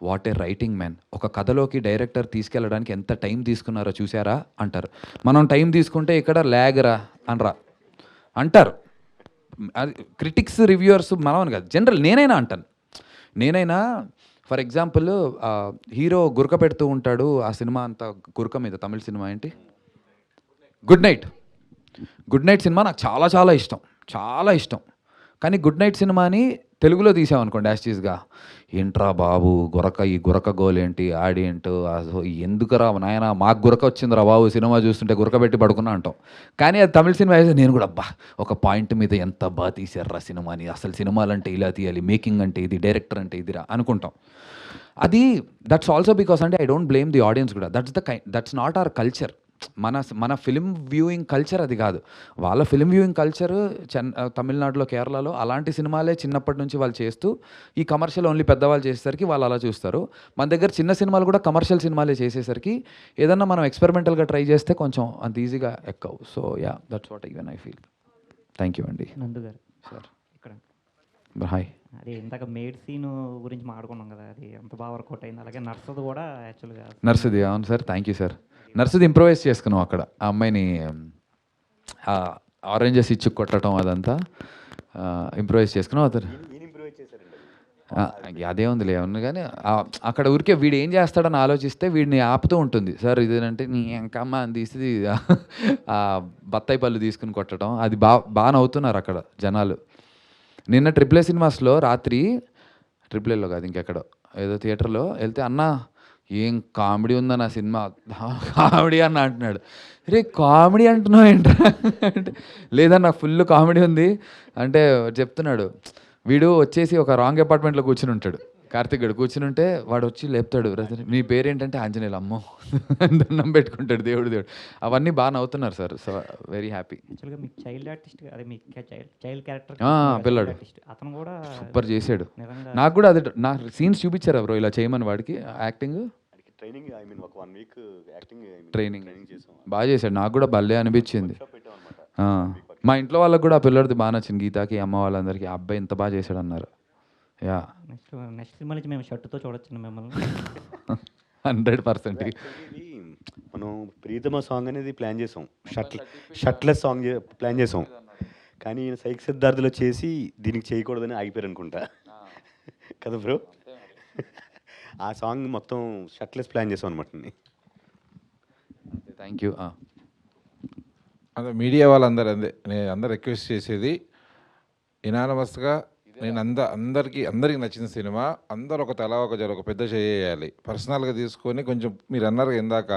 వాట్ ఏ రైటింగ్ మ్యాన్, ఒక కథలోకి డైరెక్టర్ తీసుకెళ్ళడానికి ఎంత టైం తీసుకున్నారో చూసారా అంటారు. మనం టైం తీసుకుంటే ఇక్కడ ల్యాగరా అంటారు. అది క్రిటిక్స్ రివ్యూవర్స్ మనం కాదు, జనరల్ నేనైనా ఫర్ ఎగ్జాంపుల్ హీరో గురక పెడుతూ ఉంటాడు ఆ సినిమా అంతా గురక మీద. తమిళ సినిమా ఏంటి? గుడ్ నైట్ సినిమా నాకు చాలా ఇష్టం. కానీ గుడ్ నైట్ సినిమాని తెలుగులో తీసామనుకోండి యాస్టీస్గా, ఏంట్రా బాబు ఈ గురక గోల్ ఏంటి ఆడేంటో ఎందుకురా నాయన మాకు గురక వచ్చిందిరా బాబు సినిమా చూస్తుంటే గురక పెట్టి పడుకున్నా అంటాం. కానీ అది తమిళ సినిమా అయితే నేను కూడా ఒక పాయింట్ మీద ఎంత బాగా తీసారా సినిమాని, అసలు సినిమాలంటే ఇలా తీయాలి, మేకింగ్ అంటే ఇది, డైరెక్టర్ అంటే ఇదిరా అనుకుంటాం. అది దట్స్ ఆల్సో బికాస్ అంటే I don't blame the audience కూడా. That's not our culture. మన ఫిలిం వ్యూయింగ్ కల్చర్ అది కాదు. వాళ్ళ ఫిలిం వ్యూయింగ్ కల్చర్ తమిళనాడులో, కేరళలో అలాంటి సినిమాలే చిన్నప్పటి నుంచి వాళ్ళు చేస్తూ ఈ కమర్షియల్ ఓన్లీ పెద్దవాళ్ళు చేసేసరికి వాళ్ళు అలా చూస్తారు. మన దగ్గర చిన్న సినిమాలు కూడా కమర్షియల్ సినిమాలే చేసేసరికి ఏదన్నా మనం ఎక్స్పెరిమెంటల్గా ట్రై చేస్తే కొంచెం అంత ఈజీగా ఎక్కవు. So yeah, that's what even I feel. Thank you అండి. నందు గారు సార్ ఇక్కడ హాయ్. అది ఇందాక మేడ్ సీన్ గురించి మాట్లాడుకున్నాం కదా, అది ఎంత బాగా వర్కౌట్ అయింది. అలాగే నర్సది కూడా యాక్చువల్గా నర్సుది, అవును సార్, థ్యాంక్ యూ సార్. నర్సుది ఇంప్రొవైజ్ చేసుకున్నాం అక్కడ, ఆ అమ్మాయిని ఆరెంజెస్ ఇచ్చి కొట్టడం అదంతా ఇంప్రొవైజ్ చేసుకున్నాం. అతను అదే ఉందిలే అవును, కానీ అక్కడ ఊరికే వీడు ఏం చేస్తాడని ఆలోచిస్తే వీడిని ఆపుతూ ఉంటుంది. సార్ ఇదేనంటే నీ ఎంకమ్మ అని తీసి బత్తాయి పళ్ళు తీసుకుని కొట్టడం, అది బాగా నవ్వుతున్నారు అక్కడ జనాలు. నిన్న ట్రిపుల్ ఏ సినిమాస్లో రాత్రి, ట్రిపుల్ ఏలో కాదు ఇంకెక్కడో ఏదో థియేటర్లో వెళ్తే, అన్న ఏం కామెడీ ఉందన్న సినిమా, కామెడీ అన్న అంటున్నాడు. రే కామెడీ అంటున్నావు ఏంట్రా అంటే, లేదన్న ఫుల్ కామెడీ ఉంది అంటే చెప్తున్నాడు. వీడు వచ్చేసి ఒక రాంగ్ అపార్ట్మెంట్లో కూర్చుని ఉంటాడు, కార్తిక్ గడు కూర్చుని ఉంటే వాడు వచ్చి లేపుతాడు, నీ పేరేంటంటే ఆంజనేయులు, అమ్మో దండం పెట్టుకుంటాడు, దేవుడు. అవన్నీ బాగా నవ్వుతున్నారు సార్. So very happy. యాక్చువల్గా మీకు చైల్డ్ ఆర్టిస్ట్, అదే మీ చైల్డ్ క్యారెక్టర్ పిల్లాడు అతను కూడా సూపర్ చేశాడు. నాకు కూడా అది నా సీన్స్ చూపించారు బ్రో ఇలా చేయమని, వాడికి యాక్టింగ్ ట్రైనింగ్, ఐ మీన్ ఒక 1 వీక్ యాక్టింగ్ ట్రైనింగ్ బాగా చేశాడు. నాకు కూడా భలే అనిపించింది. మా ఇంట్లో వాళ్ళకి కూడా ఆ పిల్లడిది బాగా నచ్చింది, గీతాకి, అమ్మ వాళ్ళందరికీ. ఆ అబ్బాయి ఇంత బాగా చేశాడు అన్నారు. యా, నెక్స్ట్ సినిమా నుంచి మేము షర్టుతో చూడొచ్చు మిమ్మల్ని 100%. మనం ప్రీతమ సాంగ్ అనేది ప్లాన్ చేసాం, షర్ట్లెస్ సాంగ్ ప్లాన్ చేసాం, కానీ సైక్ సిద్ధార్థులో చేసి దీనికి చేయకూడదని ఆగిపోయారు అనుకుంటా కదా బ్రో. ఆ సాంగ్ మొత్తం షర్ట్లెస్ ప్లాన్ చేసాం అనమాట. Thank you. అదే మీడియా వాళ్ళందరూ నేను అందరు రిక్వెస్ట్ చేసేది ఇనానమస్గా, నేను అందరికీ నచ్చిన సినిమా, అందరూ ఒక తలా ఒక పెద్ద చేయాలి. పర్సనల్గా తీసుకొని కొంచెం మీరు అన్నారు ఇందాక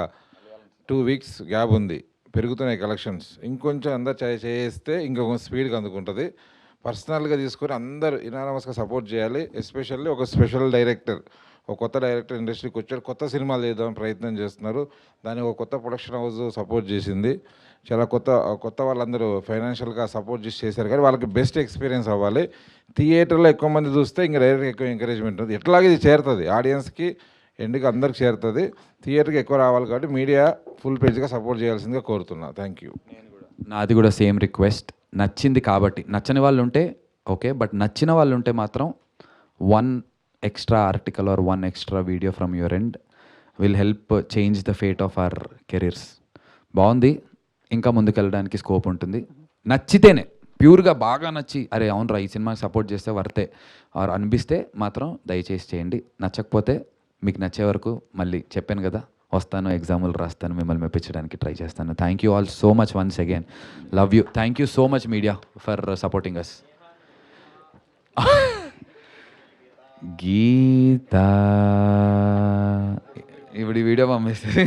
2 వీక్స్ గ్యాప్ ఉంది, పెరుగుతున్నాయి కలెక్షన్స్, ఇంకొంచెం అందరు చేస్తే ఇంకొక స్పీడ్గా అందుకుంటుంది. పర్సనల్గా తీసుకొని అందరూ ఇనానమస్గా సపోర్ట్ చేయాలి. ఎస్పెషల్లీ ఒక స్పెషల్ డైరెక్టర్, ఒక కొత్త డైరెక్టర్ ఇండస్ట్రీకి వచ్చాడు, కొత్త సినిమాలు చేద్దామని ప్రయత్నం చేస్తున్నారు. దానికి ఒక కొత్త ప్రొడక్షన్ హౌస్ సపోర్ట్ చేసింది. చాలా కొత్త వాళ్ళందరూ ఫైనాన్షియల్గా సపోర్ట్ చేశారు, కానీ వాళ్ళకి బెస్ట్ ఎక్స్పీరియన్స్ అవ్వాలి. థియేటర్లో ఎక్కువ మంది చూస్తే ఇంకా డైరెక్ట్గా ఎక్కువ ఎంకరేజ్మెంట్ ఉంది. ఎట్లాగే ఇది చేరుతుంది ఆడియన్స్కి, ఎండ్కి అందరికి చేరుతుంది. థియేటర్కి ఎక్కువ రావాలి కాబట్టి మీడియా ఫుల్ పేజ్గా సపోర్ట్ చేయాల్సిందిగా కోరుతున్నా. Thank you. నాది కూడా సేమ్ రిక్వెస్ట్. నచ్చింది కాబట్టి, నచ్చని వాళ్ళు ఉంటే ఓకే, బట్ నచ్చిన వాళ్ళు ఉంటే మాత్రం 1 extra article or 1 extra video from your end will help change the fate of our careers. బాగుంది, ఇంకా ముందుకెళ్ళడానికి స్కోప్ ఉంటుంది. నచ్చితేనే, ప్యూర్గా బాగా నచ్చి అరే అవునరా ఈ సినిమాకి సపోర్ట్ చేస్తే వర్తే ఆర్ అనిపిస్తే మాత్రం దయచేసి చేయండి. నచ్చకపోతే మీకు నచ్చే వరకు మళ్ళీ చెప్పాను కదా, వస్తాను, ఎగ్జాములు రాస్తాను, మిమ్మల్ని మెప్పించడానికి ట్రై చేస్తాను. Thank you all so much once again. Love you. Thank you so much media for supporting us. Geetha ఇప్పుడు ఈ వీడియో పంపిస్తుంది.